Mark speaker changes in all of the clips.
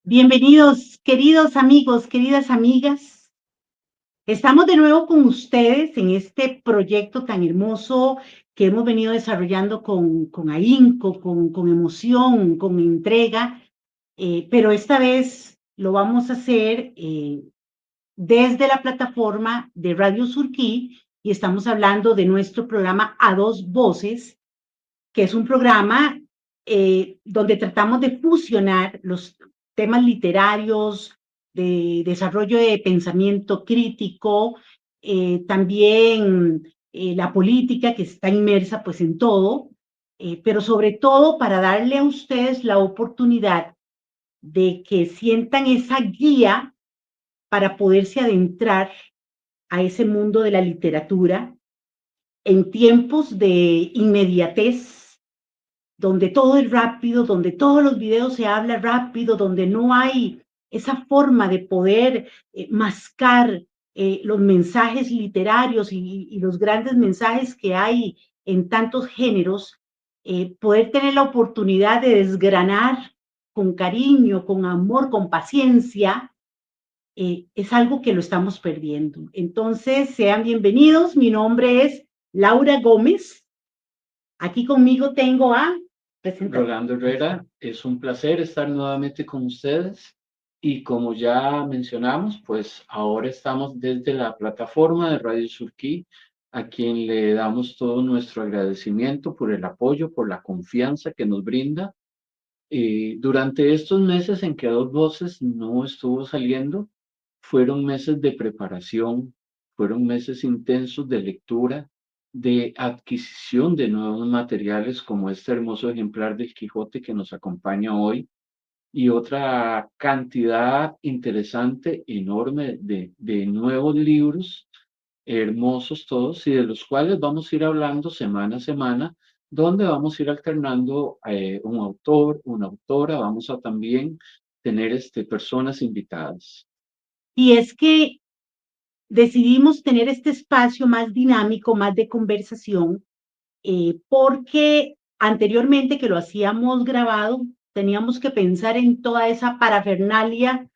Speaker 1: Bienvenidos, queridos amigos, queridas amigas. Estamos de nuevo con ustedes en este proyecto tan hermoso que hemos venido desarrollando con ahínco, con emoción, con entrega, pero esta vez lo vamos a hacer desde la plataforma de Radio Surquí y estamos hablando de nuestro programa A Dos Voces, que es un programa donde tratamos de fusionar los temas literarios, de desarrollo de pensamiento crítico, también la política que está inmersa pues en todo, pero sobre todo para darle a ustedes la oportunidad de que sientan esa guía para poderse adentrar a ese mundo de la literatura en tiempos de inmediatez, donde todo es rápido, donde todos los videos se habla rápido, donde no hay esa forma de poder mascar los mensajes literarios y los grandes mensajes que hay en tantos géneros, poder tener la oportunidad de desgranar con cariño, con amor, con paciencia, es algo que lo estamos perdiendo. Entonces, sean bienvenidos. Mi nombre es Laura Gómez. Aquí conmigo tengo a...
Speaker 2: Rolando Herrera, es un placer estar nuevamente con ustedes y como ya mencionamos, pues ahora estamos desde la plataforma de Radio Surquí, a quien le damos todo nuestro agradecimiento por el apoyo, por la confianza que nos brinda. Durante estos meses en que A Dos Voces no estuvo saliendo, fueron meses de preparación, fueron meses intensos de lectura, de adquisición de nuevos materiales como este hermoso ejemplar del Quijote que nos acompaña hoy y otra cantidad interesante, enorme de nuevos libros, hermosos todos, y de los cuales vamos a ir hablando semana a semana, donde vamos a ir alternando un autor, una autora, vamos a también tener personas invitadas.
Speaker 1: Y es que decidimos tener este espacio más dinámico, más de conversación, porque anteriormente que lo hacíamos grabado, teníamos que pensar en toda esa parafernalia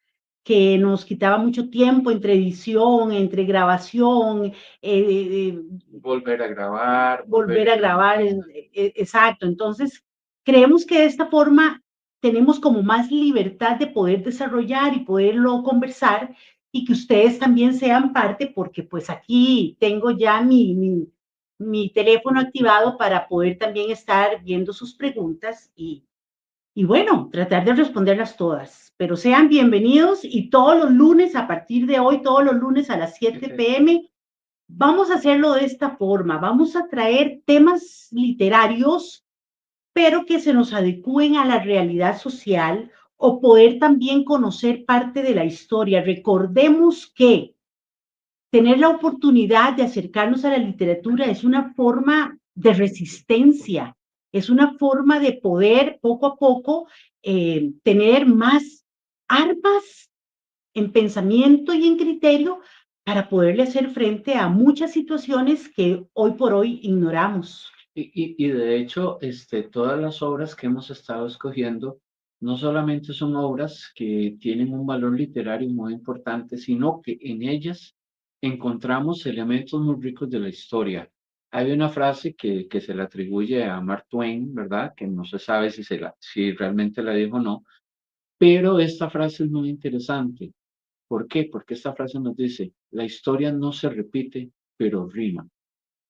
Speaker 1: que nos quitaba mucho tiempo entre edición, entre grabación,
Speaker 2: Volver a grabar,
Speaker 1: volver a grabar, exacto. Entonces, creemos que de esta forma tenemos como más libertad de poder desarrollar y poderlo conversar y que ustedes también sean parte, porque pues aquí tengo ya mi teléfono activado para poder también estar viendo sus preguntas y bueno, tratar de responderlas todas. Pero sean bienvenidos y todos los lunes, a partir de hoy, todos los lunes a las 7 p.m., vamos a hacerlo de esta forma. Vamos a traer temas literarios, pero que se nos adecúen a la realidad social o poder también conocer parte de la historia. Recordemos que tener la oportunidad de acercarnos a la literatura es una forma de resistencia, es una forma de poder poco a poco tener más armas en pensamiento y en criterio para poderle hacer frente a muchas situaciones que hoy por hoy ignoramos.
Speaker 2: Y de hecho, todas las obras que hemos estado escogiendo no solamente son obras que tienen un valor literario muy importante, sino que en ellas encontramos elementos muy ricos de la historia. Hay una frase que se le atribuye a Mark Twain, ¿verdad? Que no se sabe si realmente la dijo o no, pero esta frase es muy interesante. ¿Por qué? Porque esta frase nos dice, la historia no se repite, pero rima.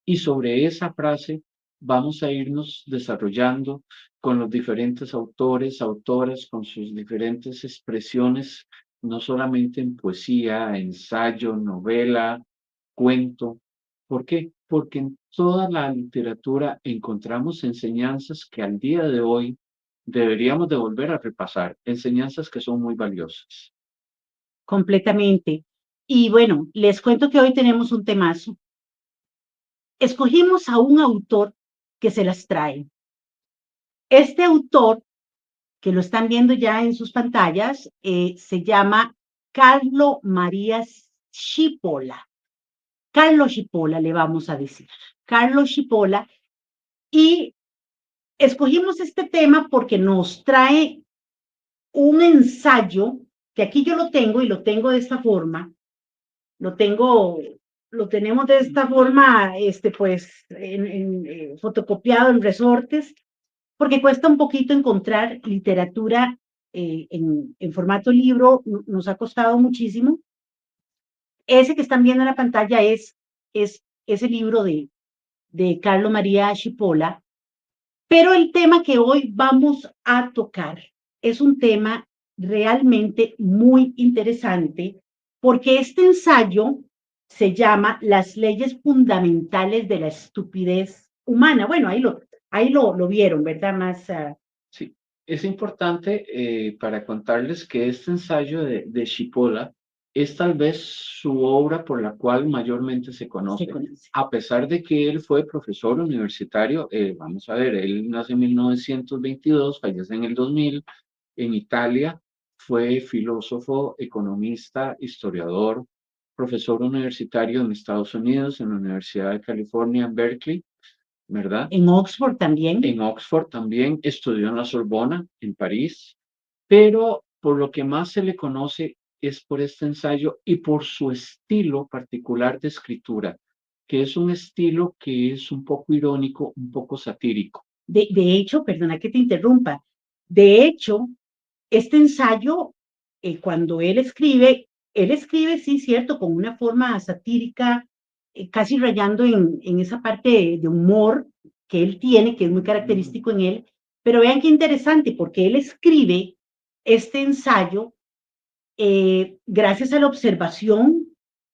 Speaker 2: Y sobre esa frase vamos a irnos desarrollando con los diferentes autores, autoras, con sus diferentes expresiones, no solamente en poesía, ensayo, novela, cuento. ¿Por qué? Porque en toda la literatura encontramos enseñanzas que al día de hoy deberíamos de volver a repasar, enseñanzas que son muy valiosas.
Speaker 1: Completamente. Y bueno, les cuento que hoy tenemos un temazo. Escogimos a un autor que se las trae. Este autor, que lo están viendo ya en sus pantallas, se llama Carlo María Schipola. Carlo Cipolla, le vamos a decir. Carlo Cipolla. Y escogimos este tema porque nos trae un ensayo, que aquí yo lo tengo y lo tengo de esta forma, lo tengo, lo tenemos de esta forma, pues, fotocopiado en resortes, porque cuesta un poquito encontrar literatura en formato libro, nos ha costado muchísimo. Ese que están viendo en la pantalla es ese libro de Carlo María Cipolla, pero el tema que hoy vamos a tocar es un tema realmente muy interesante porque este ensayo se llama Las leyes fundamentales de la estupidez humana. Bueno, ahí lo vieron, ¿verdad? Más.
Speaker 2: Sí, es importante para contarles que este ensayo de Cipolla es tal vez su obra por la cual mayormente se
Speaker 1: Se
Speaker 2: conoce.
Speaker 1: conoce.
Speaker 2: A pesar de que él fue profesor universitario, vamos a ver, él nace en 1922, fallece en el 2000, en Italia, fue filósofo, economista, historiador, profesor universitario en Estados Unidos, en la Universidad de California, en Berkeley, ¿verdad?
Speaker 1: En Oxford también.
Speaker 2: En Oxford también, estudió en la Sorbona, en París, pero por lo que más se le conoce es por este ensayo y por su estilo particular de escritura, que es un estilo que es un poco irónico, un poco satírico.
Speaker 1: De hecho, perdona que te interrumpa, de hecho, este ensayo, cuando él escribe, sí, cierto, con una forma satírica, casi rayando en esa parte de humor que él tiene, que es muy característico en él, pero vean qué interesante, porque él escribe este ensayo gracias a la observación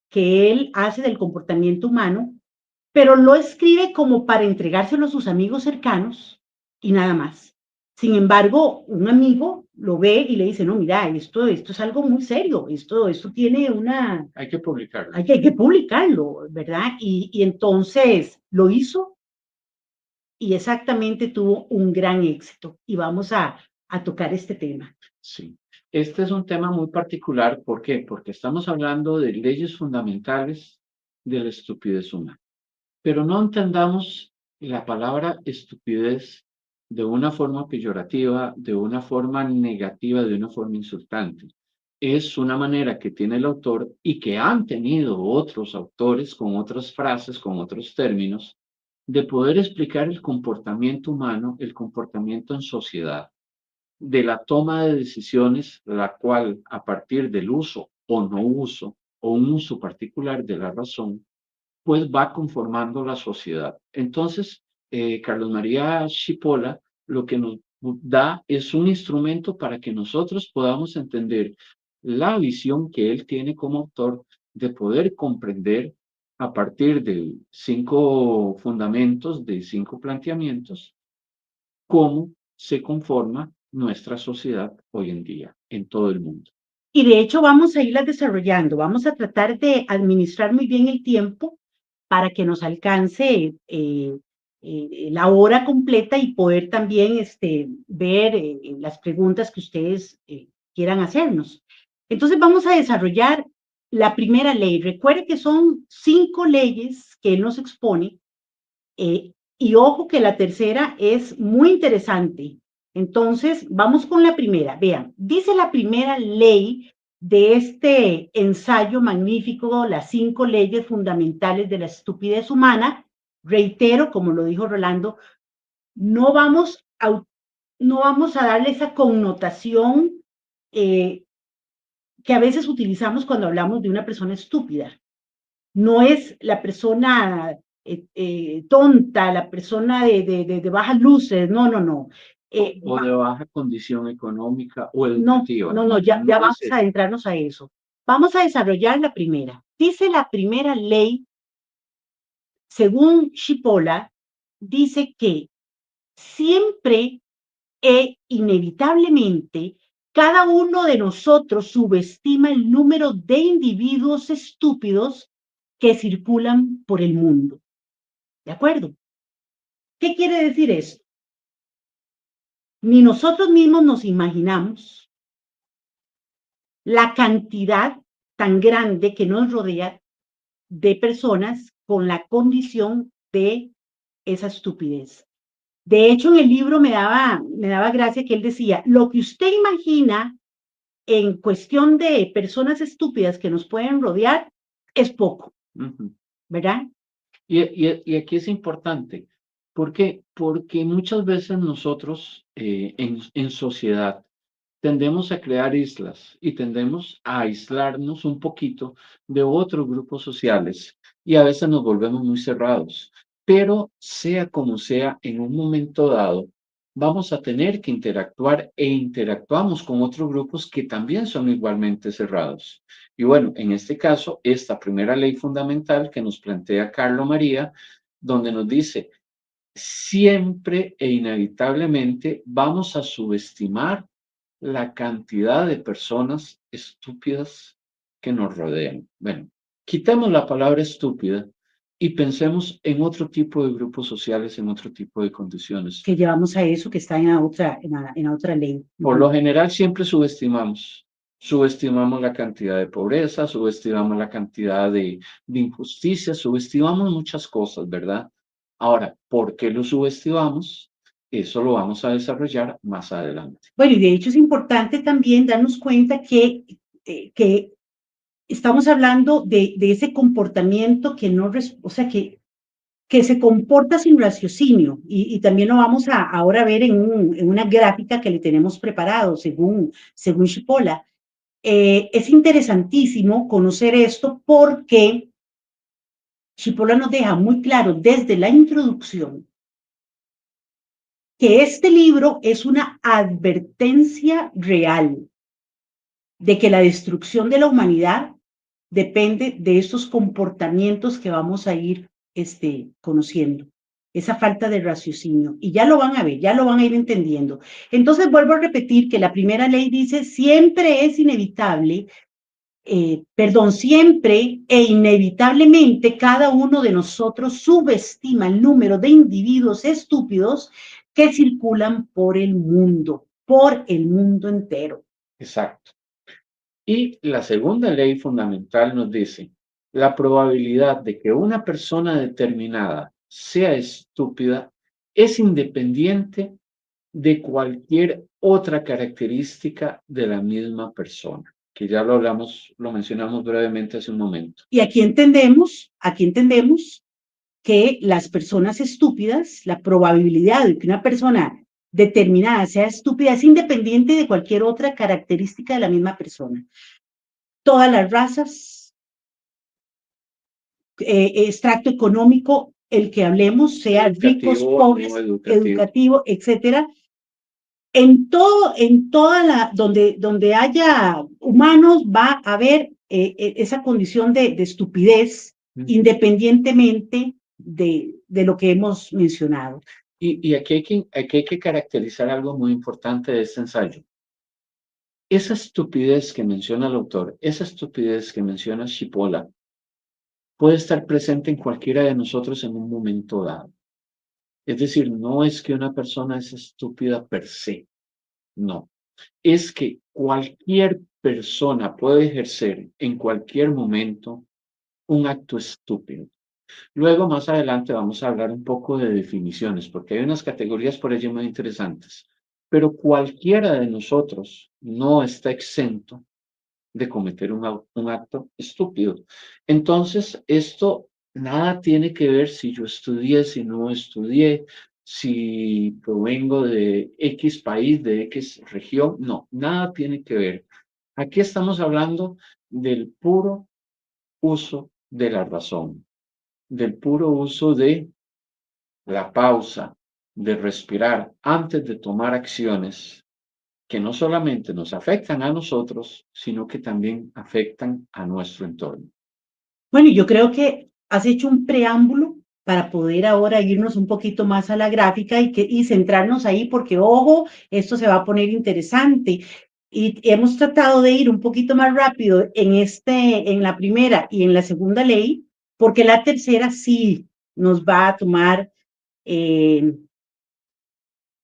Speaker 1: que él hace del comportamiento humano, pero lo escribe como para entregárselo a sus amigos cercanos y nada más. Sin embargo, un amigo lo ve y le dice, no, mira, esto es algo muy serio, esto tiene una,
Speaker 2: Hay que publicarlo.
Speaker 1: hay que publicarlo, ¿verdad? Y entonces lo hizo y exactamente tuvo un gran éxito. Y vamos a tocar este tema.
Speaker 2: Sí. Este es un tema muy particular. ¿Por qué? Porque estamos hablando de leyes fundamentales de la estupidez humana. Pero no entendamos la palabra estupidez de una forma peyorativa, de una forma negativa, de una forma insultante. Es una manera que tiene el autor y que han tenido otros autores con otras frases, con otros términos, de poder explicar el comportamiento humano, el comportamiento en sociedad, de la toma de decisiones, la cual a partir del uso o no uso o un uso particular de la razón, pues va conformando la sociedad. Entonces, Carlos María Cipolla lo que nos da es un instrumento para que nosotros podamos entender la visión que él tiene como autor de poder comprender a partir de 5 fundamentos, de 5 planteamientos, cómo se conforma nuestra sociedad hoy en día en todo el mundo.
Speaker 1: Y de hecho vamos a irlas desarrollando, vamos a tratar de administrar muy bien el tiempo para que nos alcance la hora completa y poder también ver las preguntas que ustedes quieran hacernos. Entonces vamos a desarrollar la primera ley. Recuerde que son 5 leyes que él nos expone y ojo que la tercera es muy interesante. Entonces, vamos con la primera. Vean, dice la primera ley de este ensayo magnífico, las 5 leyes fundamentales de la estupidez humana. Reitero, como lo dijo Rolando, no vamos a, no vamos a darle esa connotación eh, que a veces utilizamos cuando hablamos de una persona estúpida. No es la persona tonta, la persona de bajas luces, no, no, no.
Speaker 2: O de baja condición económica o
Speaker 1: No,
Speaker 2: educativa.
Speaker 1: no, no,
Speaker 2: No,
Speaker 1: ya
Speaker 2: no es
Speaker 1: vamos a
Speaker 2: eso.
Speaker 1: adentrarnos a eso. Vamos a desarrollar la primera. Dice la primera ley, según Cipolla, dice que siempre e inevitablemente cada uno de nosotros subestima el número de individuos estúpidos que circulan por el mundo. ¿De acuerdo? ¿Qué quiere decir esto? Ni nosotros mismos nos imaginamos la cantidad tan grande que nos rodea de personas con la condición de esa estupidez. De hecho, en el libro me daba gracia que él decía, lo que usted imagina en cuestión de personas estúpidas que nos pueden rodear es poco, ¿verdad?
Speaker 2: Y aquí es importante. ¿Por qué? Porque muchas veces nosotros en sociedad tendemos a crear islas y tendemos a aislarnos un poquito de otros grupos sociales y a veces nos volvemos muy cerrados. Pero sea como sea, en un momento dado, vamos a tener que interactuar e interactuamos con otros grupos que también son igualmente cerrados. Y bueno, en este caso, esta primera ley fundamental que nos plantea Carlo María, donde nos dice, siempre e inevitablemente vamos a subestimar la cantidad de personas estúpidas que nos rodean. Bueno, quitemos la palabra estúpida y pensemos en otro tipo de grupos sociales, en otro tipo de condiciones.
Speaker 1: Que llevamos a eso que está en la otra ley.
Speaker 2: Por lo general siempre subestimamos. Subestimamos la cantidad de pobreza, subestimamos la cantidad de injusticia, subestimamos muchas cosas, ¿verdad? Ahora, ¿por qué lo subestimamos? Eso lo vamos a desarrollar más adelante.
Speaker 1: Bueno, y de hecho es importante también darnos cuenta que estamos hablando de ese comportamiento que no, o sea, que se comporta sin raciocinio, y también lo vamos a ahora ver en una gráfica que le tenemos preparado, según Chipola. Es interesantísimo conocer esto porque Chipola nos deja muy claro desde la introducción que este libro es una advertencia real de que la destrucción de la humanidad depende de estos comportamientos que vamos a ir conociendo, esa falta de raciocinio. Y ya lo van a ver, ya lo van a ir entendiendo. Entonces vuelvo a repetir que la primera ley dice, siempre es inevitable, siempre e inevitablemente cada uno de nosotros subestima el número de individuos estúpidos que circulan por el mundo entero.
Speaker 2: Exacto. Y la segunda ley fundamental nos dice, la probabilidad de que una persona determinada sea estúpida es independiente de cualquier otra característica de la misma persona, que ya lo hablamos, lo mencionamos brevemente hace un momento.
Speaker 1: Y aquí entendemos que las personas estúpidas, la probabilidad de que una persona determinada sea estúpida es independiente de cualquier otra característica de la misma persona. Todas las razas, extracto económico, el que hablemos, sea ricos, pobres,
Speaker 2: no
Speaker 1: educativo, etcétera, en toda donde haya humanos va a haber esa condición de estupidez, independientemente de lo que hemos mencionado.
Speaker 2: Y aquí hay que caracterizar algo muy importante de este ensayo. Esa estupidez que menciona el autor, esa estupidez que menciona Chipola, puede estar presente en cualquiera de nosotros en un momento dado. Es decir, no es que una persona es estúpida per se, no. Es que cualquier persona puede ejercer en cualquier momento un acto estúpido. Luego, más adelante, vamos a hablar un poco de definiciones, porque hay unas categorías por allí muy interesantes. Pero cualquiera de nosotros no está exento de cometer un acto estúpido. Entonces, esto nada tiene que ver si yo estudié, si no estudié, si provengo de X país, de X región, no, nada tiene que ver. Aquí estamos hablando del puro uso de la razón, del puro uso de la pausa, de respirar antes de tomar acciones que no solamente nos afectan a nosotros, sino que también afectan a nuestro entorno.
Speaker 1: Bueno, yo creo que has hecho un preámbulo para poder ahora irnos un poquito más a la gráfica y centrarnos ahí, porque ojo, esto se va a poner interesante. Y hemos tratado de ir un poquito más rápido en la primera y en la segunda ley, porque la tercera sí nos va a tomar ser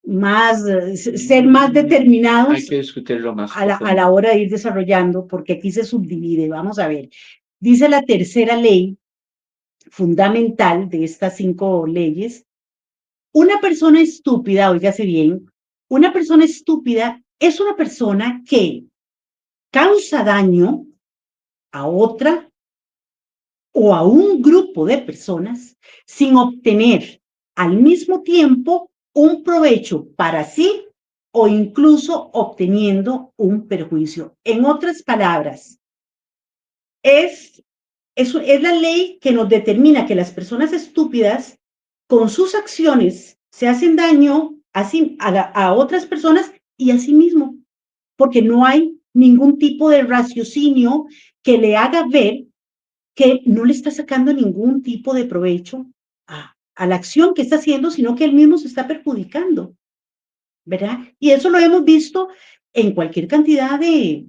Speaker 1: más determinados
Speaker 2: Hay que discutirlo más
Speaker 1: a la hora de ir desarrollando, porque aquí se subdivide. Vamos a ver. Dice la tercera ley fundamental de estas 5 leyes. Una persona estúpida, óigase bien, una persona estúpida es una persona que causa daño a otra o a un grupo de personas sin obtener al mismo tiempo un provecho para sí o incluso obteniendo un perjuicio. En otras palabras, es la ley que nos determina que las personas estúpidas con sus acciones se hacen daño a otras personas y a sí mismo, porque no hay ningún tipo de raciocinio que le haga ver que no le está sacando ningún tipo de provecho a la acción que está haciendo, sino que él mismo se está perjudicando, ¿verdad? Y eso lo hemos visto en cualquier cantidad de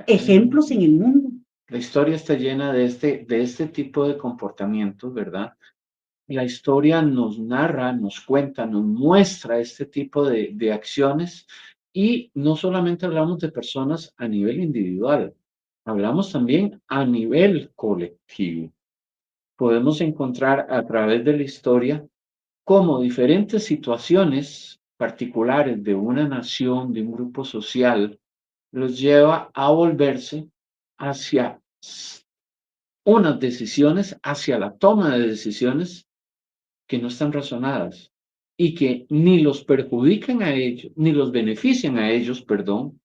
Speaker 1: ejemplos en el mundo.
Speaker 2: La historia está llena de este tipo de comportamientos, ¿verdad? La historia nos narra, nos cuenta, nos muestra este tipo de acciones y no solamente hablamos de personas a nivel individual, hablamos también a nivel colectivo. Podemos encontrar a través de la historia cómo diferentes situaciones particulares de una nación, de un grupo social, los lleva a volverse hacia unas decisiones, hacia la toma de decisiones que no están razonadas y que ni los perjudican a ellos, ni los benefician a ellos, perdón,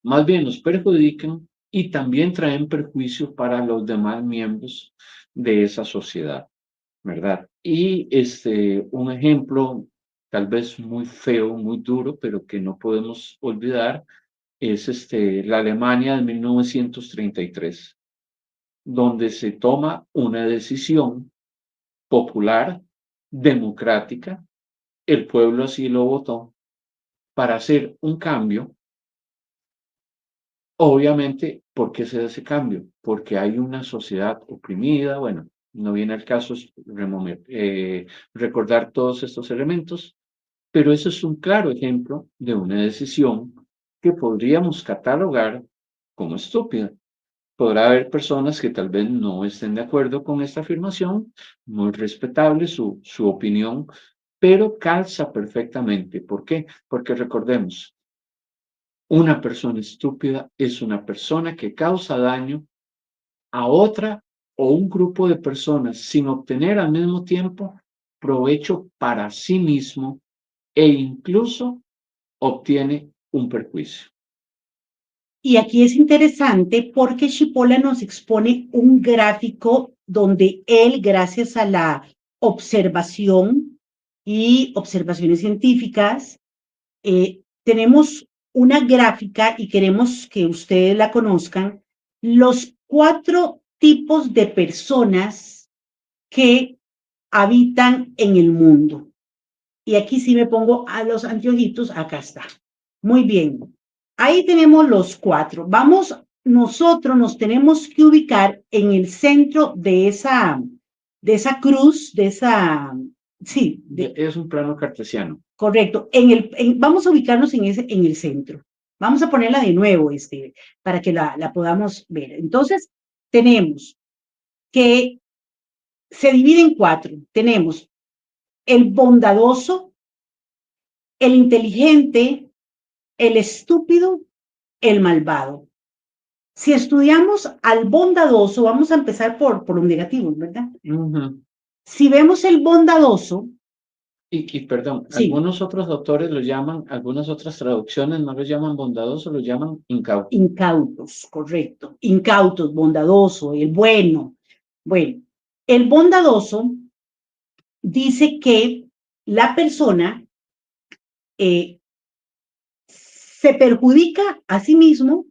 Speaker 2: más bien los perjudican y también traen perjuicio para los demás miembros de esa sociedad, ¿verdad? Y un ejemplo tal vez muy feo, muy duro, pero que no podemos olvidar, es la Alemania de 1933, donde se toma una decisión popular, democrática, el pueblo así lo votó, para hacer un cambio. Obviamente, ¿por qué se da ese cambio? Porque hay una sociedad oprimida, bueno, no viene al caso recordar todos estos elementos, pero eso es un claro ejemplo de una decisión que podríamos catalogar como estúpida. Podrá haber personas que tal vez no estén de acuerdo con esta afirmación, muy respetable su opinión, pero calza perfectamente. ¿Por qué? Porque recordemos, una persona estúpida es una persona que causa daño a otra o un grupo de personas sin obtener al mismo tiempo provecho para sí mismo e incluso obtiene un perjuicio.
Speaker 1: Y aquí es interesante porque Chipola nos expone un gráfico donde él, gracias a la observación y observaciones científicas, tenemos una gráfica y queremos que ustedes la conozcan, los 4 tipos de personas que habitan en el mundo. Y aquí sí me pongo a los anteojitos, acá está. Muy bien. Ahí tenemos los 4. Nosotros nos tenemos que ubicar en el centro de esa cruz, sí,
Speaker 2: Es un plano cartesiano.
Speaker 1: correcto. Vamos a ubicarnos en el centro. Vamos a ponerla de nuevo, para que la podamos ver. Entonces, tenemos que se divide en 4. Tenemos el bondadoso, el inteligente, el estúpido, el malvado. Si estudiamos al bondadoso, vamos a empezar por los negativos, ¿verdad? Si vemos el bondadoso.
Speaker 2: Y perdón,
Speaker 1: Sí,
Speaker 2: algunos otros autores lo llaman, algunas otras traducciones no lo llaman bondadoso, lo llaman incauto.
Speaker 1: Incautos, correcto. Incautos, bondadoso, el bueno. Bueno, el bondadoso dice que la persona se perjudica a sí mismo,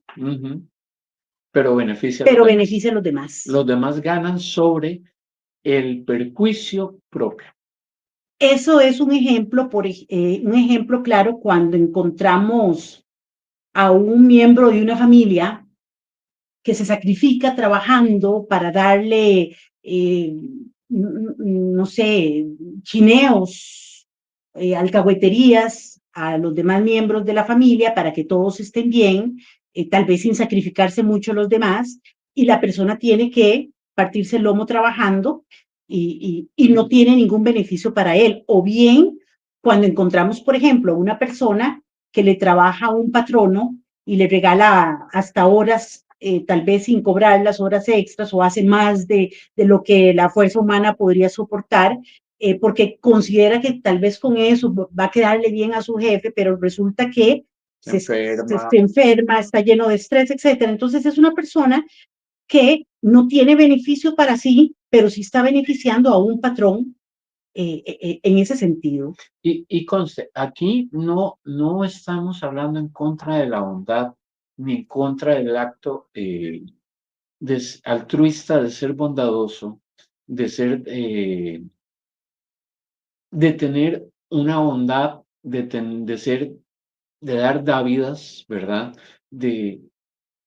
Speaker 2: pero beneficia
Speaker 1: beneficia a los demás.
Speaker 2: Los demás ganan sobre el perjuicio propio.
Speaker 1: Eso es un ejemplo, un ejemplo claro cuando encontramos a un miembro de una familia que se sacrifica trabajando para darle, no sé, chineos, alcahueterías a los demás miembros de la familia para que todos estén bien, tal vez sin sacrificarse mucho los demás, y la persona tiene que partirse el lomo trabajando y no tiene ningún beneficio para él. O bien, cuando encontramos, por ejemplo, una persona que le trabaja a un patrono y le regala hasta horas, tal vez sin cobrar las horas extras o hace más de lo que la fuerza humana podría soportar, porque considera que tal vez con eso va a quedarle bien a su jefe, pero resulta que se enferma, está lleno de estrés, etcétera. Entonces es una persona que no tiene beneficio para sí, pero sí está beneficiando a un patrón en ese sentido.
Speaker 2: Y conste, aquí no estamos hablando en contra de la bondad ni en contra del acto altruista de ser bondadoso, de ser, de tener una bondad, de ser, de dar dávidas, ¿verdad? De,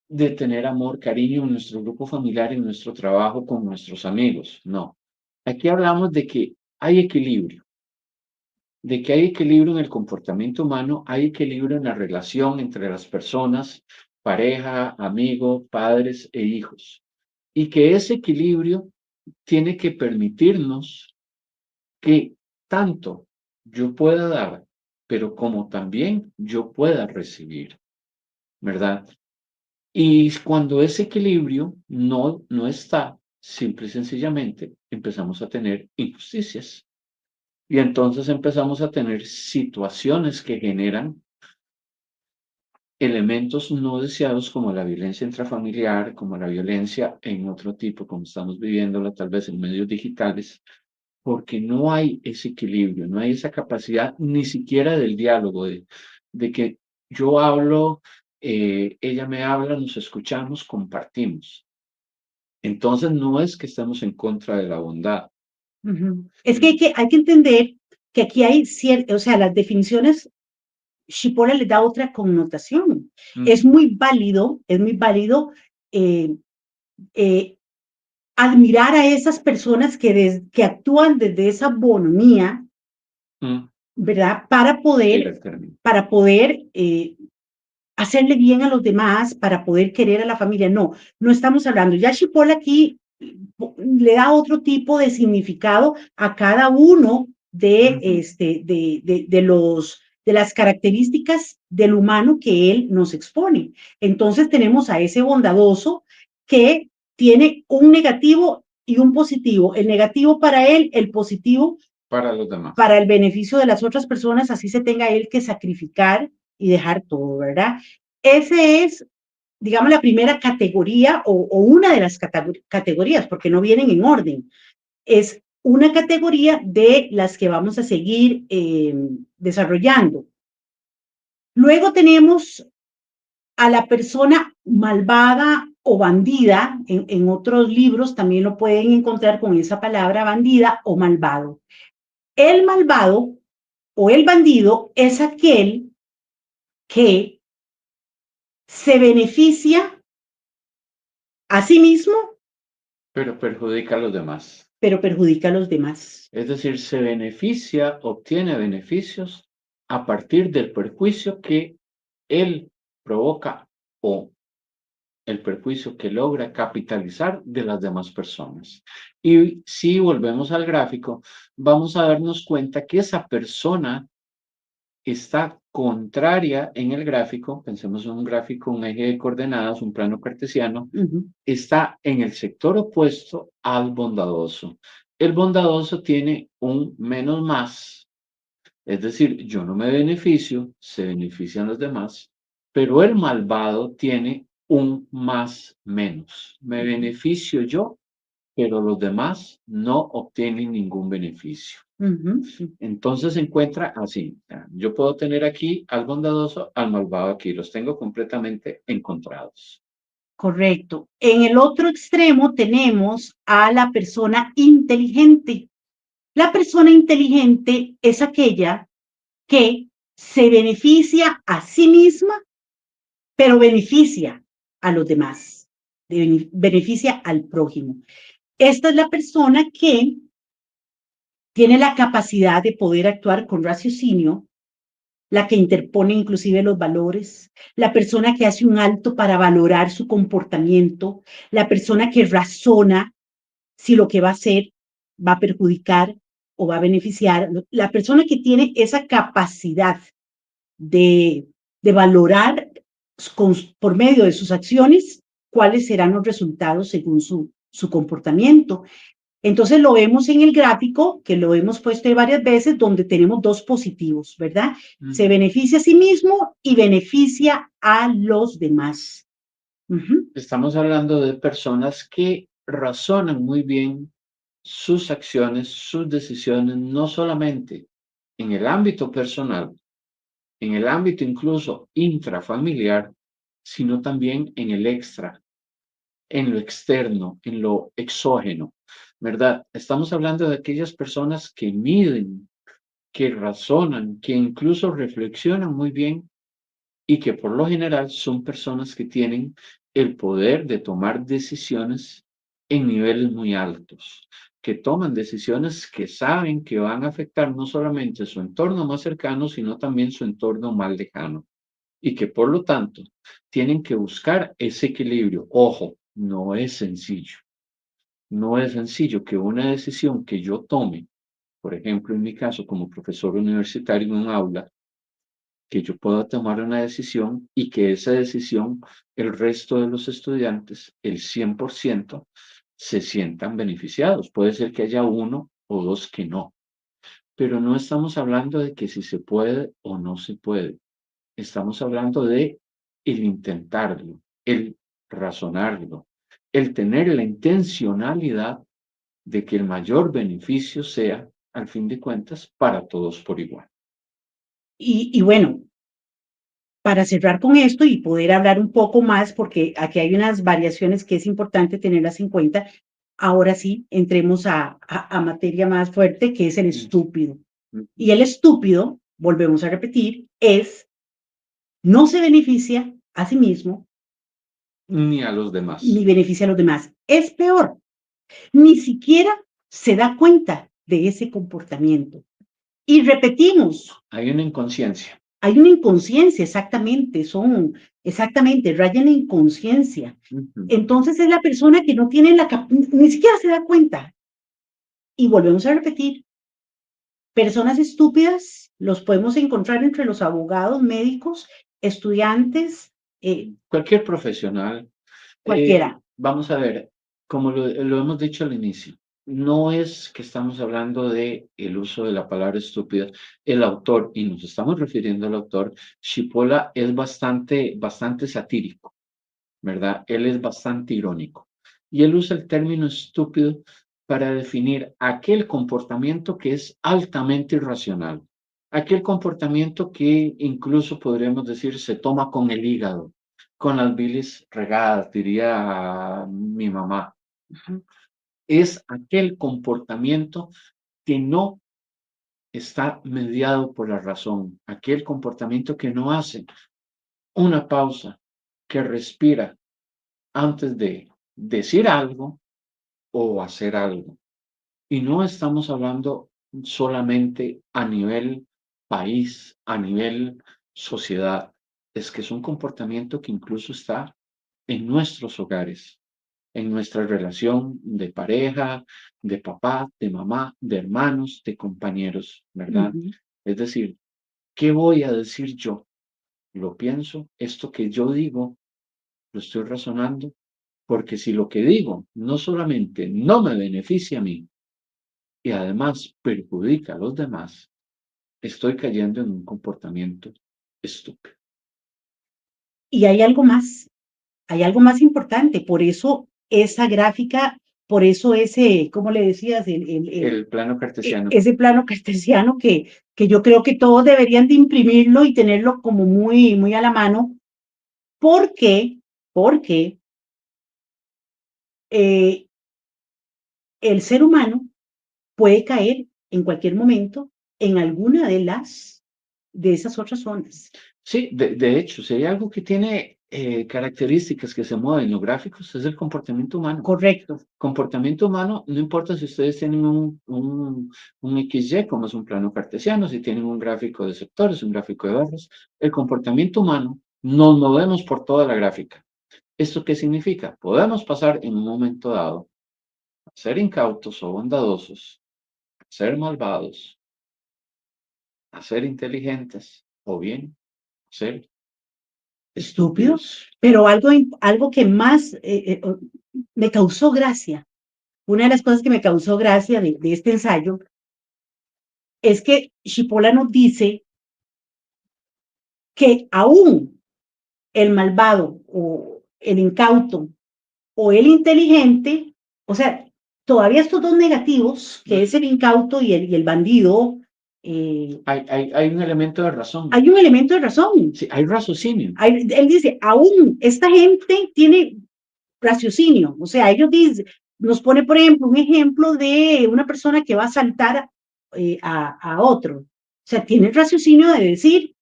Speaker 2: de tener amor, cariño en nuestro grupo familiar, en nuestro trabajo, con nuestros amigos. No. Aquí hablamos de que hay equilibrio, de que hay equilibrio en el comportamiento humano, hay equilibrio en la relación entre las personas, pareja, amigo, padres e hijos. Y que ese equilibrio tiene que permitirnos que tanto yo pueda dar, pero como también yo pueda recibir, ¿verdad? Y cuando ese equilibrio no está, simple y sencillamente empezamos a tener injusticias. Y entonces empezamos a tener situaciones que generan elementos no deseados como la violencia intrafamiliar, como la violencia en otro tipo, como estamos viviéndola tal vez en medios digitales, porque no hay ese equilibrio, no hay esa capacidad ni siquiera del diálogo, de que yo hablo, ella me habla, nos escuchamos, compartimos. Entonces no es que estemos en contra de la bondad.
Speaker 1: Es que hay que entender que aquí hay cierto, o sea, las definiciones, Chipola le da otra connotación. Es muy válido eh, eh, admirar a esas personas que actúan desde esa bonomía,
Speaker 2: Mm,
Speaker 1: ¿verdad?
Speaker 2: era el término.
Speaker 1: Para poder hacerle bien a los demás, para poder querer a la familia. No, no estamos hablando. Ya Chipola aquí le da otro tipo de significado a cada uno de las características del humano que él nos expone. Entonces tenemos a ese bondadoso que tiene un negativo y un positivo. El negativo para él, el positivo
Speaker 2: Para los demás.
Speaker 1: para el beneficio de las otras personas, así se tenga él que sacrificar y dejar todo, ¿verdad? Ese es, digamos, la primera categoría o una de las categorías, porque no vienen en orden. Es una categoría de las que vamos a seguir desarrollando. Luego tenemos a la persona malvada o bandida, en otros libros también lo pueden encontrar con esa palabra bandida o malvado. El malvado o el bandido es aquel que se beneficia a sí mismo,
Speaker 2: Pero perjudica a los demás.
Speaker 1: pero perjudica a los demás.
Speaker 2: Es decir, se beneficia, obtiene beneficios a partir del perjuicio que él provoca o el perjuicio que logra capitalizar de las demás personas. Y si volvemos al gráfico, vamos a darnos cuenta que esa persona está contraria en el gráfico, pensemos en un gráfico, un eje de coordenadas, un plano cartesiano, está en el sector opuesto al bondadoso. El bondadoso tiene un menos más, es decir, yo no me beneficio, se benefician los demás, pero el malvado tiene un más menos. Me beneficio yo, pero los demás no obtienen ningún beneficio. Entonces se encuentra así. Yo puedo tener aquí al bondadoso, al malvado aquí. Los tengo completamente encontrados.
Speaker 1: Correcto. En el otro extremo tenemos a la persona inteligente. La persona inteligente es aquella que se beneficia a sí misma, pero beneficia a los demás, beneficia al prójimo. Esta es la persona que tiene la capacidad de poder actuar con raciocinio, la que interpone inclusive los valores, la persona que hace un alto para valorar su comportamiento, la persona que razona si lo que va a hacer va a perjudicar o va a beneficiar. La persona que tiene esa capacidad de, de valorar por medio de sus acciones cuáles serán los resultados según su comportamiento. Entonces lo vemos en el gráfico, que lo hemos puesto varias veces, donde tenemos dos positivos, ¿verdad? Se beneficia a sí mismo y beneficia a los demás.
Speaker 2: Estamos hablando de personas que razonan muy bien sus acciones, sus decisiones, no solamente en el ámbito personal, en el ámbito incluso intrafamiliar, sino también en el extra, en lo externo, en lo exógeno, ¿verdad? Estamos hablando de aquellas personas que miden, que razonan, que incluso reflexionan muy bien y que por lo general son personas que tienen el poder de tomar decisiones en niveles muy altos, que toman decisiones que saben que van a afectar no solamente su entorno más cercano, sino también su entorno más lejano, y que por lo tanto tienen que buscar ese equilibrio. Ojo, no es sencillo. No es sencillo que una decisión que yo tome, por ejemplo, en mi caso como profesor universitario en un aula, que yo pueda tomar una decisión y que esa decisión el resto de los estudiantes, el 100%, se sientan beneficiados. Puede ser que haya uno o dos que no, pero no estamos hablando de que si se puede o no se puede. Estamos hablando de el intentarlo, el razonarlo, el tener la intencionalidad de que el mayor beneficio sea, al fin de cuentas, para todos por igual.
Speaker 1: Y bueno, para cerrar con esto y poder hablar un poco más, porque aquí hay unas variaciones que es importante tenerlas en cuenta, ahora sí, entremos a materia más fuerte, que es el estúpido. Y el estúpido, volvemos a repetir, no se beneficia a sí mismo
Speaker 2: Ni a los
Speaker 1: ni
Speaker 2: demás.
Speaker 1: beneficia a los demás. Es peor, ni siquiera se da cuenta de ese comportamiento. Y repetimos,
Speaker 2: Hay una inconsciencia.
Speaker 1: hay una inconsciencia, exactamente, rayan en inconsciencia.
Speaker 2: Ujú.
Speaker 1: Entonces es la persona que no tiene ni siquiera se da cuenta. Y volvemos a repetir, personas estúpidas los podemos encontrar entre los abogados, médicos, estudiantes,
Speaker 2: Cualquier profesional.
Speaker 1: cualquiera.
Speaker 2: Vamos a ver, como lo hemos dicho al inicio, no es que estamos hablando de el uso de la palabra estúpida. El autor, y nos estamos refiriendo al autor, Schipola es bastante satírico, ¿verdad? Él es bastante irónico. Y él usa el término estúpido para definir aquel comportamiento que es altamente irracional, aquel comportamiento que incluso podríamos decir se toma con el hígado, con las bilis regadas, diría mi mamá. Es aquel comportamiento que no está mediado por la razón, aquel comportamiento que no hace una pausa, que respira antes de decir algo o hacer algo. Y no estamos hablando solamente a nivel país, a nivel sociedad. Es que es un comportamiento que incluso está en nuestros hogares, en nuestra relación de pareja, de papá, de mamá, de hermanos, de compañeros, ¿verdad?
Speaker 1: Ujú.
Speaker 2: Es decir, ¿qué voy a decir yo? Lo pienso, esto que yo digo, lo estoy razonando, porque si lo que digo no solamente no me beneficia a mí y además perjudica a los demás, estoy cayendo en un comportamiento estúpido.
Speaker 1: Y hay algo más importante, por eso esa gráfica, por eso ese, ¿cómo le decías?
Speaker 2: El plano cartesiano.
Speaker 1: Ese plano cartesiano que yo creo que todos deberían de imprimirlo y tenerlo como muy, muy a la mano, porque, porque eh, el ser humano puede caer en cualquier momento en alguna de esas otras zonas.
Speaker 2: Sí, de hecho, si hay algo que tiene características que se mueven en los gráficos, es el comportamiento humano.
Speaker 1: Correcto.
Speaker 2: Comportamiento humano, no importa si ustedes tienen un XY, como es un plano cartesiano, si tienen un gráfico de sectores, un gráfico de barras, el comportamiento humano, nos movemos por toda la gráfica. ¿Esto qué significa? Podemos pasar en un momento dado a ser incautos o bondadosos, a ser malvados, a ser inteligentes o bien a ser
Speaker 1: Estúpido,
Speaker 2: estúpidos.
Speaker 1: pero algo que más me causó gracia, una de las cosas que me causó gracia de este ensayo es que Chipola nos dice que aún el malvado o el incauto o el inteligente, o sea, todavía estos dos negativos, que es el incauto y el bandido,
Speaker 2: Hay un elemento de razón.
Speaker 1: hay un elemento de razón.
Speaker 2: Sí, hay raciocinio.
Speaker 1: Él dice, aún esta gente tiene raciocinio, o sea, ellos dicen, nos pone, por ejemplo, un ejemplo de una persona que va a asaltar a otro. O sea, tiene el raciocinio de decir,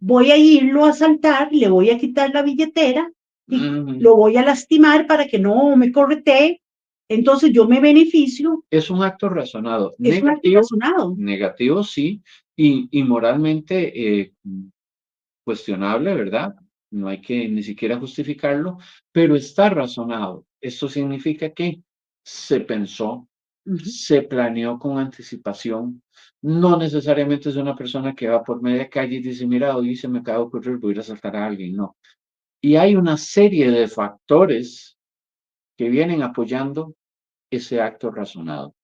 Speaker 1: voy a irlo a asaltar, le voy a quitar la billetera y lo voy a lastimar para que no me corretee. Entonces yo me beneficio.
Speaker 2: Es un acto razonado.
Speaker 1: Es un acto
Speaker 2: Negativo,
Speaker 1: razonado.
Speaker 2: negativo sí, y moralmente cuestionable, ¿verdad? No hay que ni siquiera justificarlo, pero está razonado. Esto significa que se pensó, se planeó con anticipación. No necesariamente es una persona que va por media calle y dice, mira, hoy se me acaba de ocurrir, voy a ir a asaltar a alguien. No. Y hay una serie de factores que vienen apoyando ese acto razonado.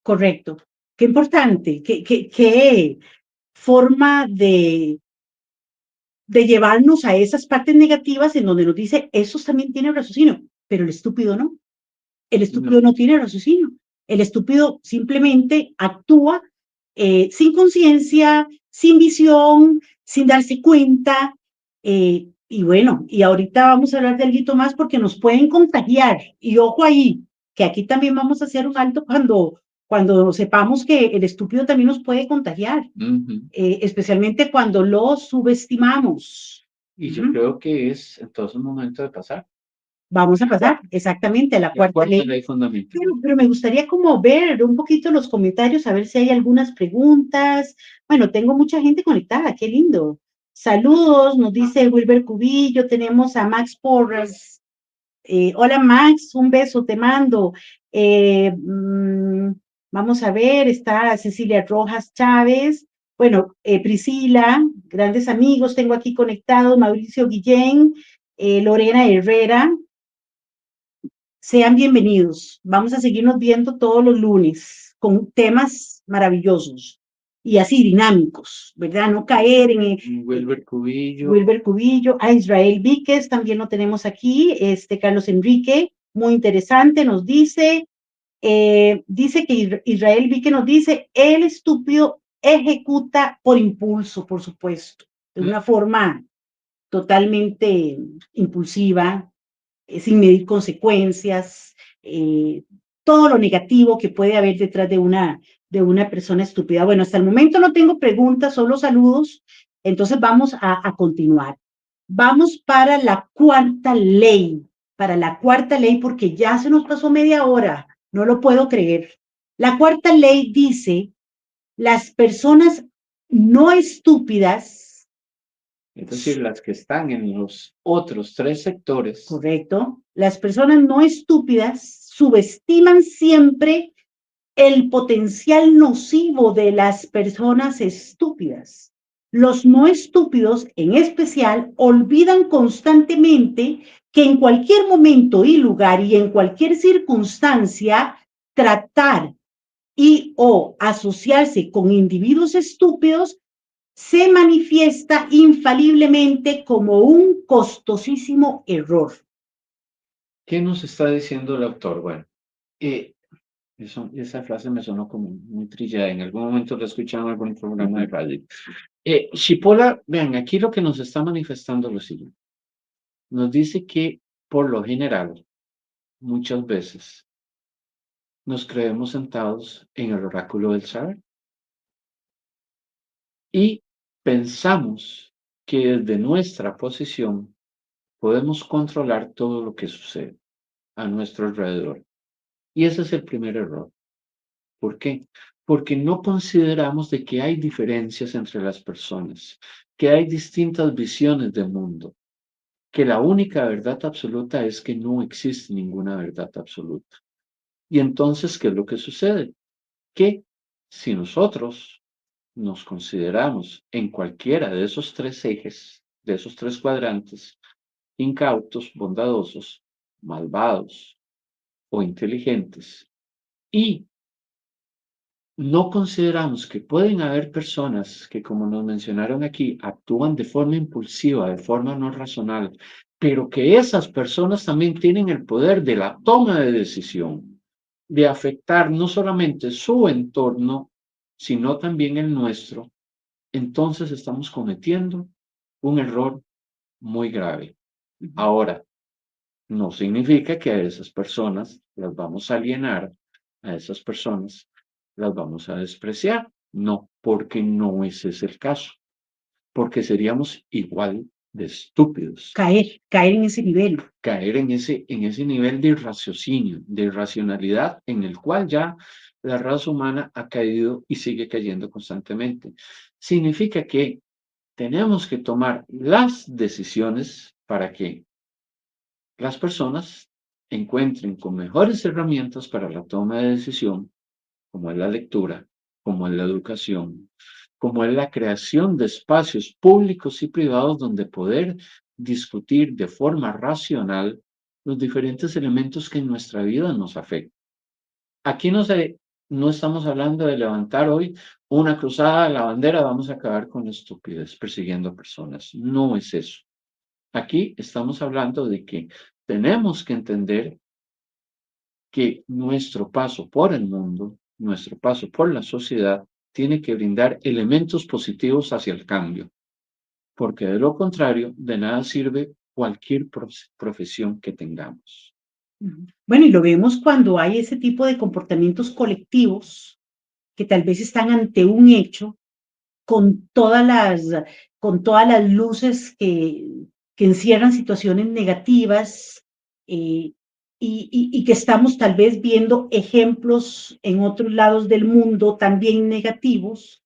Speaker 1: Correcto. Qué importante, qué forma de llevarnos a esas partes negativas en donde nos dice, esos también tienen raciocinio, pero el estúpido no. El
Speaker 2: No.
Speaker 1: estúpido no tiene raciocinio. El estúpido simplemente actúa sin conciencia, sin visión, sin darse cuenta. Y bueno, y ahorita vamos a hablar de algo más porque nos pueden contagiar. Y ojo ahí, que aquí también vamos a hacer un alto cuando sepamos que el estúpido también nos puede contagiar, especialmente cuando lo subestimamos.
Speaker 2: Y yo creo que es entonces un momento de pasar.
Speaker 1: Vamos a pasar exactamente a la
Speaker 2: La
Speaker 1: cuarta
Speaker 2: cuarta
Speaker 1: ley.
Speaker 2: ley fundamental.
Speaker 1: Pero me gustaría como ver un poquito los comentarios, a ver si hay algunas preguntas. Bueno, tengo mucha gente conectada, qué lindo. Saludos, nos dice Wilber Cubillo, tenemos a Max Porras. Hola Max, un beso, te mando. Eh, mm, Vamos a ver, está Cecilia Rojas Chávez. Bueno, Priscila, grandes amigos, tengo aquí conectados, Mauricio Guillén, Lorena Herrera, sean bienvenidos. Vamos a seguirnos viendo todos los lunes con temas maravillosos y así dinámicos, ¿verdad? No caer en
Speaker 2: Wilber Cubillo.
Speaker 1: Wilber Cubillo, a Israel Víquez, también lo tenemos aquí, Carlos Enrique, muy interesante, nos dice, dice que Israel Víquez nos dice, el estúpido ejecuta por impulso, por supuesto, de una forma totalmente impulsiva, sin medir consecuencias, todo lo negativo que puede haber detrás de una persona estúpida. Bueno, hasta el momento no tengo preguntas, solo saludos, entonces vamos a continuar. Vamos para la cuarta ley, porque ya se nos pasó media hora, no lo puedo creer. La cuarta ley dice, las personas no estúpidas,
Speaker 2: Es decir, las que están en los otros tres sectores.
Speaker 1: correcto, las personas no estúpidas subestiman siempre el potencial nocivo de las personas estúpidas. Los no estúpidos, en especial, olvidan constantemente que en cualquier momento y lugar y en cualquier circunstancia, tratar y o asociarse con individuos estúpidos se manifiesta infaliblemente como un costosísimo error.
Speaker 2: ¿Qué nos está diciendo el autor? Bueno, esa frase me sonó como muy trillada. En algún momento la escuché en algún programa de radio. Chipola, vean, aquí lo que nos está manifestando es lo siguiente. Nos dice que, por lo general, muchas veces, nos creemos sentados en el oráculo del saber y pensamos que desde nuestra posición podemos controlar todo lo que sucede a nuestro alrededor. Y ese es el primer error. ¿Por qué? Porque no consideramos de que hay diferencias entre las personas, que hay distintas visiones del mundo, que la única verdad absoluta es que no existe ninguna verdad absoluta. Y entonces, ¿qué es lo que sucede? Que si nosotros nos consideramos en cualquiera de esos tres ejes, de esos tres cuadrantes, incautos, bondadosos, malvados o inteligentes, y no consideramos que pueden haber personas que, como nos mencionaron aquí, actúan de forma impulsiva, de forma no razonal, pero que esas personas también tienen el poder de la toma de decisión, de afectar no solamente su entorno, sino también el nuestro. Entonces estamos cometiendo un error muy grave. Ahora, no significa que a esas personas las vamos a alienar, a esas personas las vamos a despreciar. No, porque no ese es el caso, porque seríamos igual de estúpidos.
Speaker 1: Caer en ese nivel.
Speaker 2: Caer en ese nivel de raciocinio, de racionalidad en el cual ya la raza humana ha caído y sigue cayendo constantemente. Significa que tenemos que tomar las decisiones para que las personas encuentren con mejores herramientas para la toma de decisión, como es la lectura, como es la educación, como es la creación de espacios públicos y privados donde poder discutir de forma racional los diferentes elementos que en nuestra vida nos afectan. Aquí no estamos hablando de levantar hoy una cruzada de la bandera, vamos a acabar con la estupidez persiguiendo personas. No es eso. Aquí estamos hablando de que tenemos que entender que nuestro paso por el mundo, nuestro paso por la sociedad, tiene que brindar elementos positivos hacia el cambio, porque de lo contrario, de nada sirve cualquier profesión que tengamos.
Speaker 1: Bueno, y lo vemos cuando hay ese tipo de comportamientos colectivos que tal vez están ante un hecho con todas las, con todas las luces que encierran situaciones negativas, y que estamos tal vez viendo ejemplos en otros lados del mundo también negativos,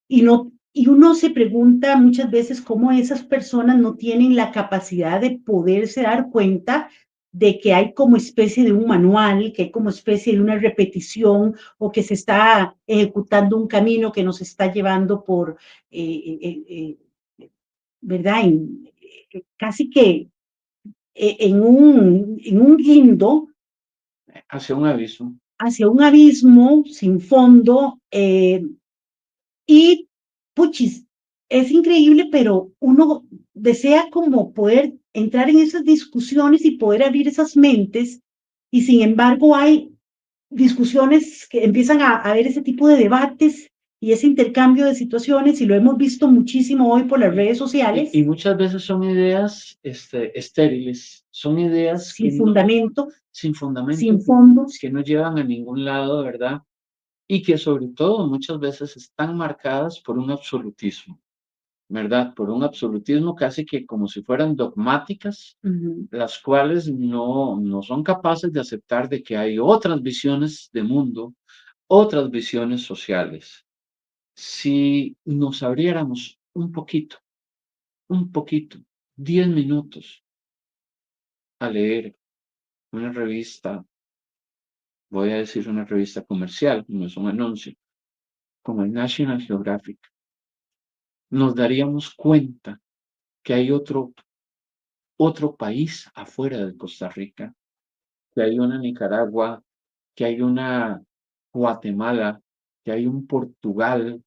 Speaker 1: y uno se pregunta muchas veces cómo esas personas no tienen la capacidad de poderse dar cuenta de que hay como especie de un manual, que hay como especie de una repetición, o que se está ejecutando un camino que nos está llevando por, ¿verdad? Casi que en un guindo
Speaker 2: Hacia un abismo.
Speaker 1: hacia un abismo sin fondo. Y, puchis, es increíble, pero uno desea como poder entrar en esas discusiones y poder abrir esas mentes, y sin embargo hay discusiones que empiezan a haber ese tipo de debates y ese intercambio de situaciones, y lo hemos visto muchísimo hoy por las redes sociales,
Speaker 2: Y muchas veces son ideas estériles, son ideas que
Speaker 1: sin fundamento,
Speaker 2: sin fundamento,
Speaker 1: sin fondos.
Speaker 2: que no llevan a ningún lado, ¿verdad? Y que sobre todo muchas veces están marcadas por un absolutismo, ¿verdad? Por un absolutismo casi que como si fueran dogmáticas,
Speaker 1: Ujú.
Speaker 2: las cuales no son capaces de aceptar de que hay otras visiones de mundo, otras visiones sociales. Si nos abriéramos un poquito, 10 minutos a leer una revista, voy a decir una revista comercial, no es un anuncio, como el National Geographic, nos daríamos cuenta que hay otro país afuera de Costa Rica, que hay una Nicaragua, que hay una Guatemala, que hay un Portugal,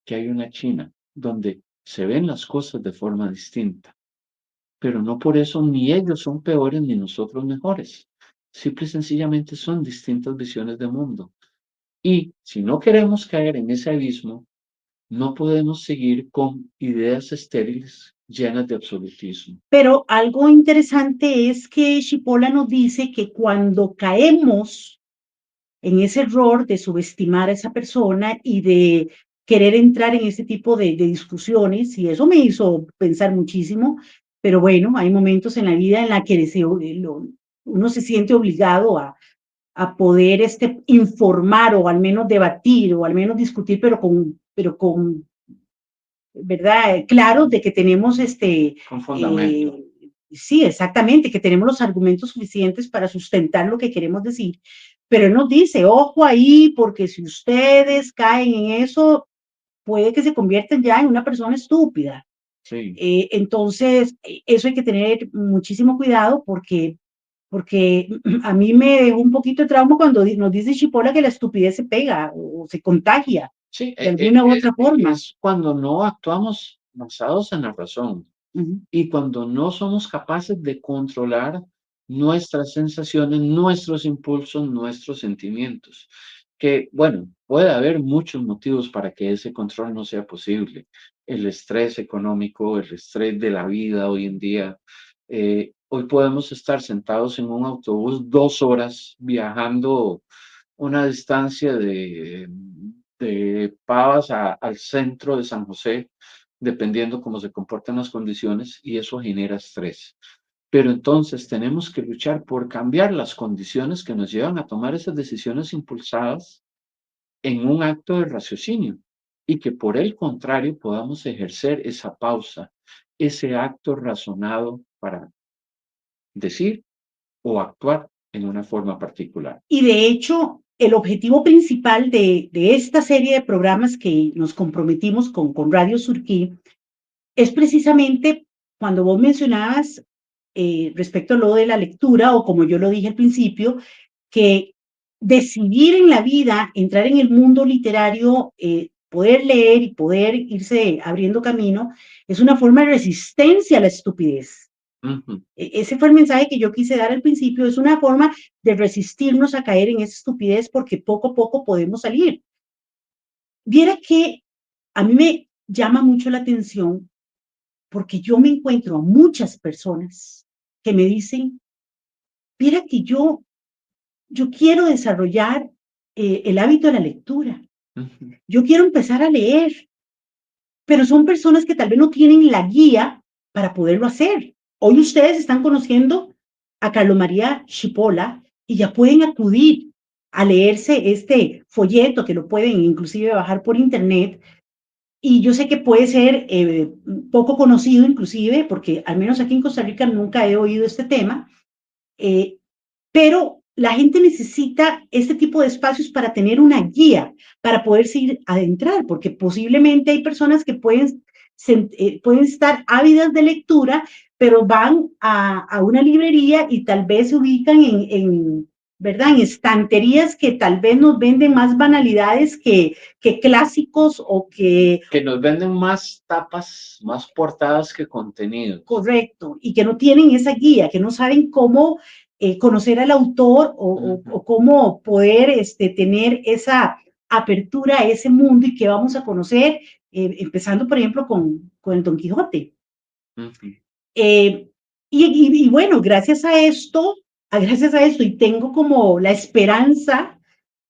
Speaker 2: que hay una China, donde se ven las cosas de forma distinta. Pero no por eso ni ellos son peores ni nosotros mejores. Simple y sencillamente son distintas visiones de mundo. Y si no queremos caer en ese abismo, no podemos seguir con ideas estériles llenas de absolutismo.
Speaker 1: Pero algo interesante es que Chipola nos dice que cuando caemos en ese error de subestimar a esa persona y de querer entrar en ese tipo de discusiones, y eso me hizo pensar muchísimo, pero bueno, hay momentos en la vida en la que uno se siente obligado a poder informar, o al menos debatir, o al menos discutir, pero con, ¿verdad? Claro, de que tenemos
Speaker 2: Con fundamento.
Speaker 1: sí, exactamente, que tenemos los argumentos suficientes para sustentar lo que queremos decir. Pero él nos dice, ojo ahí, porque si ustedes caen en eso, puede que se conviertan ya en una persona estúpida.
Speaker 2: Sí.
Speaker 1: Entonces, eso hay que tener muchísimo cuidado porque a mí me dejó un poquito de trauma cuando nos dice Chipola que la estupidez se pega o se contagia
Speaker 2: Sí,
Speaker 1: de alguna u otra forma.
Speaker 2: es cuando no actuamos basados en la razón
Speaker 1: Ujú.
Speaker 2: y cuando no somos capaces de controlar nuestras sensaciones, nuestros impulsos, nuestros sentimientos. Que, bueno, puede haber muchos motivos para que ese control no sea posible. El estrés económico, el estrés de la vida hoy en día. Hoy podemos estar sentados en un autobús 2 horas viajando una distancia de Pavas al centro de San José, dependiendo cómo se comportan las condiciones, y eso genera estrés. Pero entonces tenemos que luchar por cambiar las condiciones que nos llevan a tomar esas decisiones impulsadas en un acto de raciocinio y que por el contrario podamos ejercer esa pausa, ese acto razonado para decir o actuar en una forma particular.
Speaker 1: Y de hecho, el objetivo principal de esta serie de programas que nos comprometimos con Radio Surquí es precisamente cuando vos mencionabas respecto a lo de la lectura, o como yo lo dije al principio, que decidir en la vida, entrar en el mundo literario, poder leer y poder irse abriendo camino, es una forma de resistencia a la estupidez.
Speaker 2: Ujú.
Speaker 1: Ese fue el mensaje que yo quise dar al principio, es una forma de resistirnos a caer en esa estupidez porque poco a poco podemos salir. Viera que a mí me llama mucho la atención porque yo me encuentro a muchas personas que me dicen, mira que yo quiero desarrollar el hábito de la lectura,
Speaker 2: Ujú.
Speaker 1: yo quiero empezar a leer, pero son personas que tal vez no tienen la guía para poderlo hacer. Hoy ustedes están conociendo a Carlos María Chipola y ya pueden acudir a leerse este folleto que lo pueden inclusive bajar por internet. Y yo sé que puede ser poco conocido inclusive, porque al menos aquí en Costa Rica nunca he oído este tema, eh, pero la gente necesita este tipo de espacios para tener una guía, para poderse ir a adentrar, porque posiblemente hay personas que pueden estar ávidas de lectura, pero van a una librería y tal vez se ubican ¿verdad? En estanterías que tal vez nos venden más banalidades que clásicos o que
Speaker 2: Que nos venden más tapas, más portadas que contenidos.
Speaker 1: correcto, y que no tienen esa guía, que no saben cómo conocer al autor
Speaker 2: Ujú.
Speaker 1: o cómo poder tener esa apertura a ese mundo y que vamos a conocer, empezando, por ejemplo, con el Don Quijote.
Speaker 2: Ujú.
Speaker 1: Eh, y bueno, gracias a esto, y tengo como la esperanza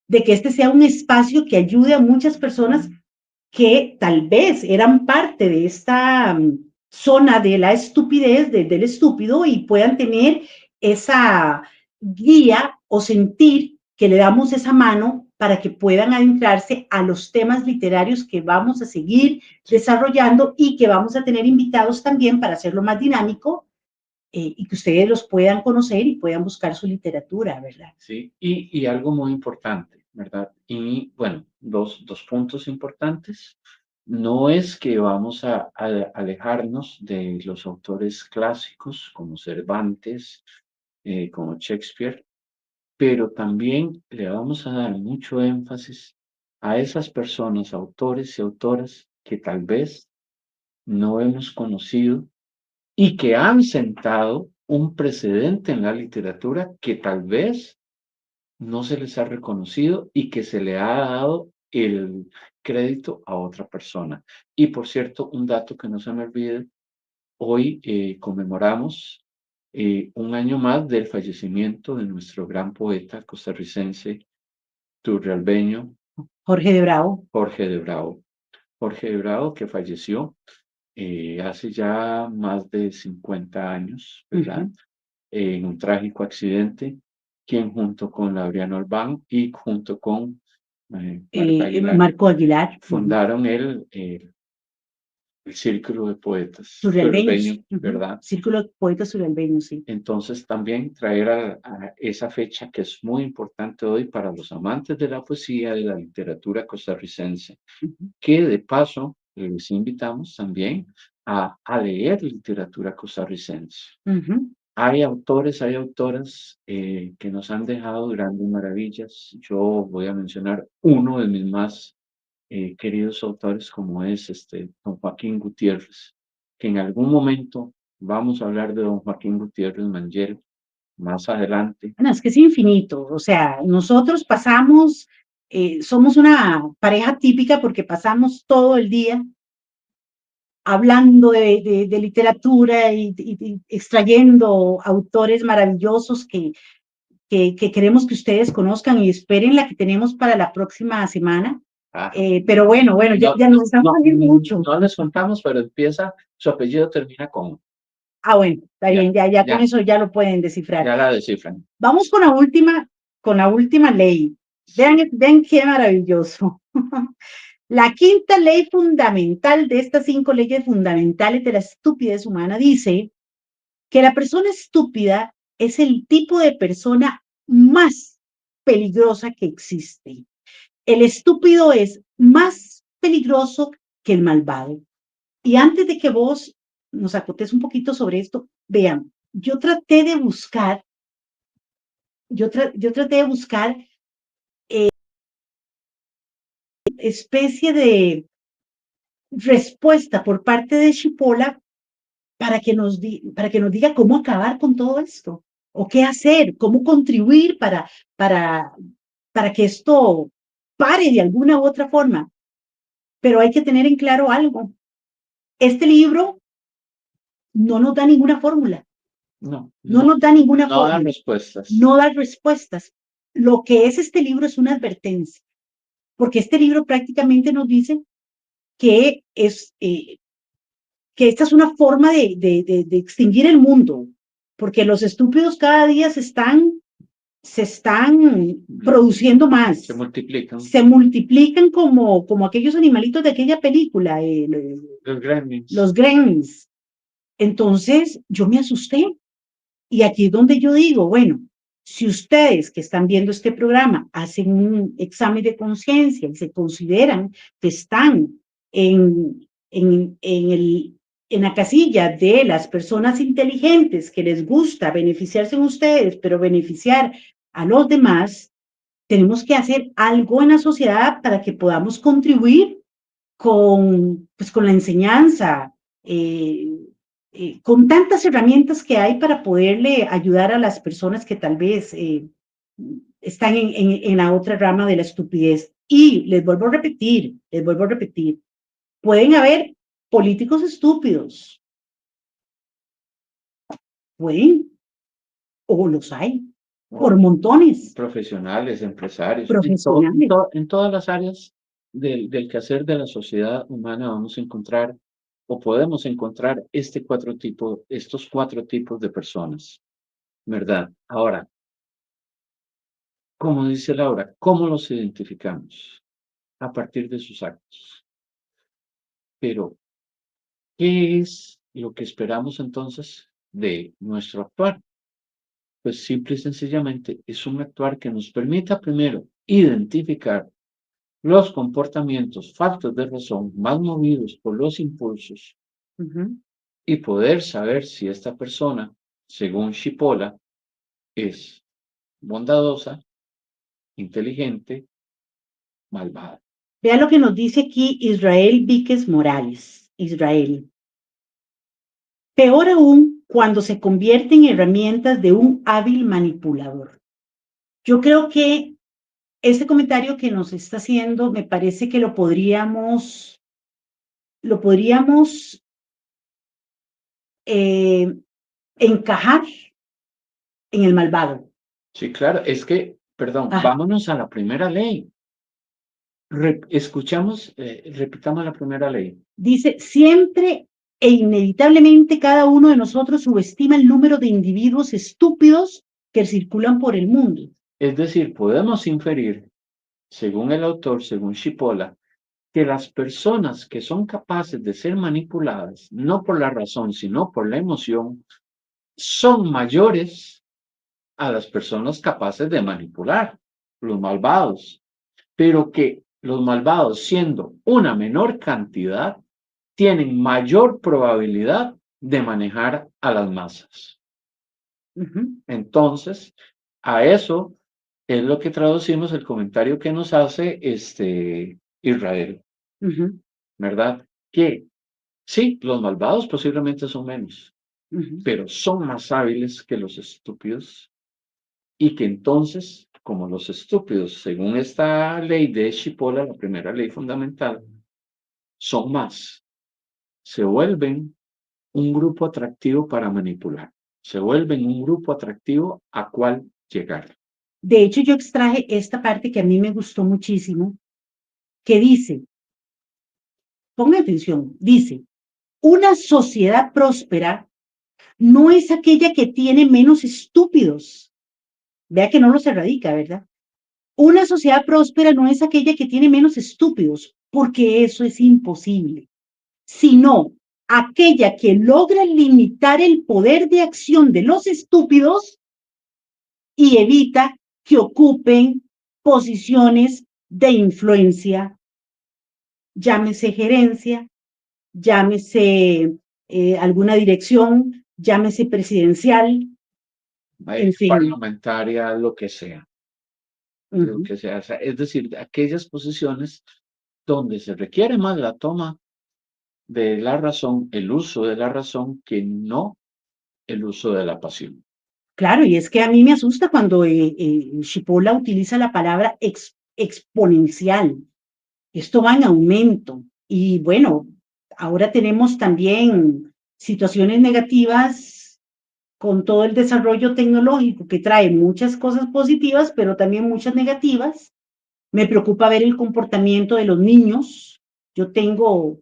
Speaker 1: de que este sea un espacio que ayude a muchas personas que tal vez eran parte de esta zona de la estupidez, del estúpido, y puedan tener esa guía o sentir que le damos esa mano para que puedan adentrarse a los temas literarios que vamos a seguir
Speaker 2: Sí,
Speaker 1: desarrollando y que vamos a tener invitados también para hacerlo más dinámico y que ustedes los puedan conocer y puedan buscar su literatura, ¿verdad?
Speaker 2: sí. Y algo muy importante, ¿verdad? Y bueno, dos puntos importantes. No es que vamos a alejarnos de los autores clásicos como Cervantes, como Shakespeare, pero también le vamos a dar mucho énfasis a esas personas, autores y autoras que tal vez no hemos conocido y que han sentado un precedente en la literatura que tal vez no se les ha reconocido y que se le ha dado el crédito a otra persona. Y por cierto, un dato que no se me olvide, hoy conmemoramos un año más del fallecimiento de nuestro gran poeta costarricense, turrialbeño,
Speaker 1: Jorge de Bravo.
Speaker 2: Jorge de Bravo. Jorge de Bravo, que falleció hace ya más de 50 años,
Speaker 1: Uh
Speaker 2: ¿verdad?
Speaker 1: -huh.
Speaker 2: En un trágico accidente, quien junto con Laureano Albán y junto con Marta Aguilar
Speaker 1: Marco Aguilar. Uh -huh.
Speaker 2: fundaron El Círculo de Poetas
Speaker 1: Surrealbeños.
Speaker 2: Surrealbeños, ¿verdad?
Speaker 1: Círculo de Poetas Surrealbeños, sí.
Speaker 2: Entonces también traer a esa fecha que es muy importante hoy para los amantes de la poesía, de la literatura costarricense, que de paso les invitamos también a leer literatura costarricense. Hay autores, hay autoras que nos han dejado grandes maravillas. Yo voy a mencionar uno de mis más queridos autores, como es don Joaquín Gutiérrez, que en algún momento vamos a hablar de don Joaquín Gutiérrez Mangel más adelante.
Speaker 1: Bueno, es que es infinito, o sea, nosotros pasamos, somos una pareja típica porque pasamos todo el día hablando de literatura y extrayendo autores maravillosos que queremos que ustedes conozcan y esperen la que tenemos para la próxima semana.
Speaker 2: Ah,
Speaker 1: Pero bueno, ya nos estamos saliendo mucho.
Speaker 2: no les contamos, pero empieza, su apellido termina con,
Speaker 1: Ah, bueno, está bien, ya con eso ya lo pueden descifrar.
Speaker 2: ya la descifran.
Speaker 1: Vamos con la última ley. Vean qué maravilloso. La quinta ley fundamental de estas 5 leyes fundamentales de la estupidez humana dice que la persona estúpida es el tipo de persona más peligrosa que existe. El estúpido es más peligroso que el malvado. Y antes de que vos nos acotes un poquito sobre esto, vean, yo traté de buscar especie de respuesta por parte de Chipola para que nos diga cómo acabar con todo esto, o qué hacer, cómo contribuir para que esto pare de alguna u otra forma. Pero hay que tener en claro algo. Este libro no nos da ninguna fórmula. No nos da ninguna fórmula.
Speaker 2: No da respuestas.
Speaker 1: No da respuestas. Lo que es este libro es una advertencia, porque este libro prácticamente nos dice que esta es una forma de extinguir el mundo, porque los estúpidos cada día se están produciendo más.
Speaker 2: Se
Speaker 1: multiplican como aquellos animalitos de aquella película,
Speaker 2: los gremlins.
Speaker 1: Los gremlins. Entonces, yo me asusté. Y aquí es donde yo digo, bueno, si ustedes que están viendo este programa hacen un examen de conciencia y se consideran que están en la casilla de las personas inteligentes que les gusta beneficiarse en ustedes, pero beneficiar a los demás, tenemos que hacer algo en la sociedad para que podamos contribuir con la enseñanza, con tantas herramientas que hay para poderle ayudar a las personas que tal vez están en la otra rama de la estupidez. Y les vuelvo a repetir, pueden haber políticos estúpidos, o los hay, por montones.
Speaker 2: Profesionales, empresarios,
Speaker 1: Profesionales.
Speaker 2: en todas las áreas del quehacer de la sociedad humana vamos a encontrar o podemos encontrar estos 4 tipos de personas, ¿verdad? Ahora, como dice Laura, ¿cómo los identificamos? A partir de sus actos. Pero, ¿qué es lo que esperamos entonces de nuestro actuar? Pues simple y sencillamente es un actuar que nos permita primero identificar los comportamientos faltos de razón más movidos por los impulsos y poder saber si esta persona, según Chipola, es bondadosa, inteligente, malvada.
Speaker 1: Vea lo que nos dice aquí Israel Víquez Morales. Israel. Peor aún cuando se convierte en herramientas de un hábil manipulador. Yo creo que este comentario que nos está haciendo, me parece que lo podríamos encajar en el malvado.
Speaker 2: Sí, claro, es que, perdón, vámonos a la primera ley. Repitamos la primera ley.
Speaker 1: Dice, siempre e inevitablemente cada uno de nosotros subestima el número de individuos estúpidos que circulan por el mundo.
Speaker 2: Es decir, podemos inferir, según el autor, según Chipola, que las personas que son capaces de ser manipuladas, no por la razón, sino por la emoción, son mayores a las personas capaces de manipular, los malvados, pero que los malvados, siendo una menor cantidad, tienen mayor probabilidad de manejar a las masas. Entonces, a eso es lo que traducimos el comentario que nos hace Israel, ¿verdad? Que sí, los malvados posiblemente son menos, pero son más hábiles que los estúpidos y que entonces, como los estúpidos, según esta ley de Shipola, la primera ley fundamental, son más, se vuelven un grupo atractivo para manipular, se vuelven un grupo atractivo a cual llegar.
Speaker 1: De hecho, yo extraje esta parte que a mí me gustó muchísimo, que dice, ponga atención, dice, una sociedad próspera no es aquella que tiene menos estúpidos. Vea que no los erradica, ¿verdad? Una sociedad próspera no es aquella que tiene menos estúpidos, porque eso es imposible, sino aquella que logra limitar el poder de acción de los estúpidos y evita que ocupen posiciones de influencia, llámese gerencia, llámese alguna dirección, llámese presidencial, en fin.
Speaker 2: Parlamentaria, lo que sea. Lo que sea. O sea, es decir, aquellas posiciones donde se requiere más la toma de la razón, el uso de la razón, que no el uso de la pasión.
Speaker 1: Claro, y es que a mí me asusta cuando Shipola utiliza la palabra exponencial. Esto va en aumento. Y bueno, ahora tenemos también situaciones negativas con todo el desarrollo tecnológico que trae muchas cosas positivas, pero también muchas negativas. Me preocupa ver el comportamiento de los niños. Yo tengo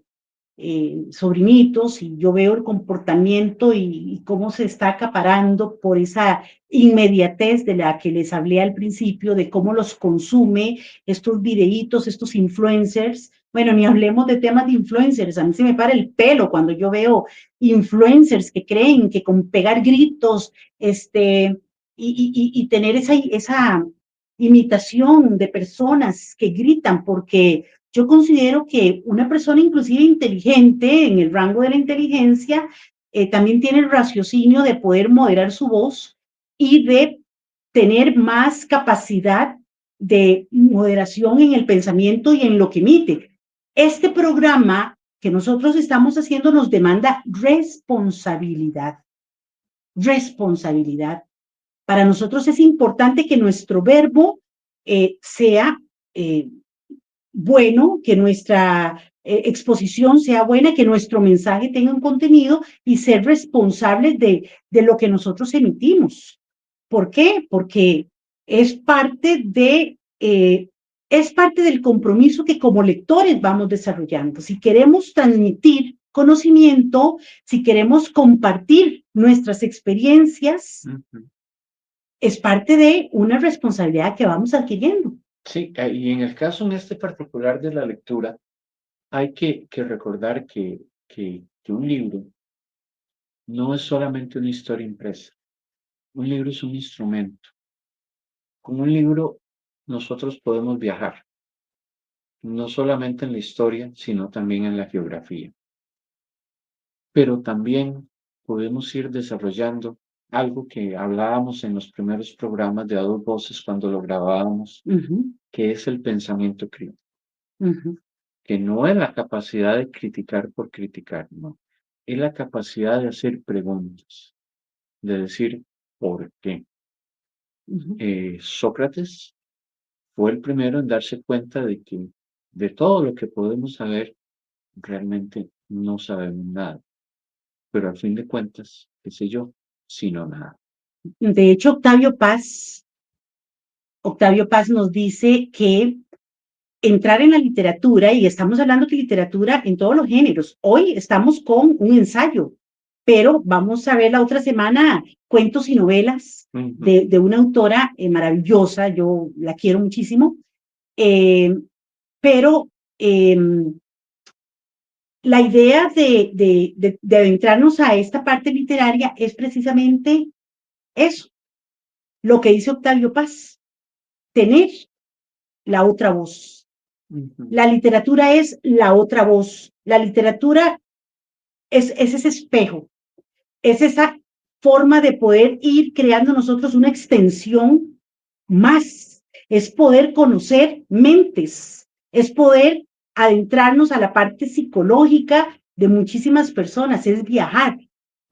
Speaker 1: sobrinitos y yo veo el comportamiento y cómo se está acaparando por esa inmediatez de la que les hablé al principio, de cómo los consume estos videitos, estos influencers. Bueno, ni hablemos de temas de influencers, a mí se me para el pelo cuando yo veo influencers que creen que con pegar gritos, y tener esa imitación de personas que gritan, porque yo considero que una persona inclusive inteligente, en el rango de la inteligencia, también tiene el raciocinio de poder moderar su voz y de tener más capacidad de moderación en el pensamiento y en lo que emite. Este programa que nosotros estamos haciendo nos demanda responsabilidad. Responsabilidad. Para nosotros es importante que nuestro verbo sea bueno, que nuestra exposición sea buena, que nuestro mensaje tenga un contenido y ser responsables de lo que nosotros emitimos. ¿Por qué? Porque es parte del compromiso que como lectores vamos desarrollando. Si queremos transmitir conocimiento, si queremos compartir nuestras experiencias, es parte de una responsabilidad que vamos adquiriendo.
Speaker 2: Sí, y en el caso en este particular de la lectura, hay que recordar que un libro no es solamente una historia impresa. Un libro es un instrumento. Con un libro nosotros podemos viajar, no solamente en la historia, sino también en la geografía. Pero también podemos ir desarrollando algo que hablábamos en los primeros programas de A Dos Voces cuando lo grabábamos, que es el pensamiento crítico, que no es la capacidad de criticar por criticar, no, es la capacidad de hacer preguntas, de decir ¿por qué? Sócrates fue el primero en darse cuenta de que de todo lo que podemos saber, realmente no sabemos nada. Pero al fin de cuentas, qué sé yo, sino nada.
Speaker 1: De hecho, Octavio Paz nos dice que entrar en la literatura, y estamos hablando de literatura en todos los géneros, hoy estamos con un ensayo, pero vamos a ver la otra semana cuentos y novelas de una autora maravillosa, yo la quiero muchísimo, pero la idea de adentrarnos a esta parte literaria es precisamente eso, lo que dice Octavio Paz, tener la otra voz. La literatura es la otra voz. La literatura es ese espejo, es esa forma de poder ir creando nosotros una extensión más, es poder conocer mentes, es poder adentrarnos a la parte psicológica de muchísimas personas, es viajar,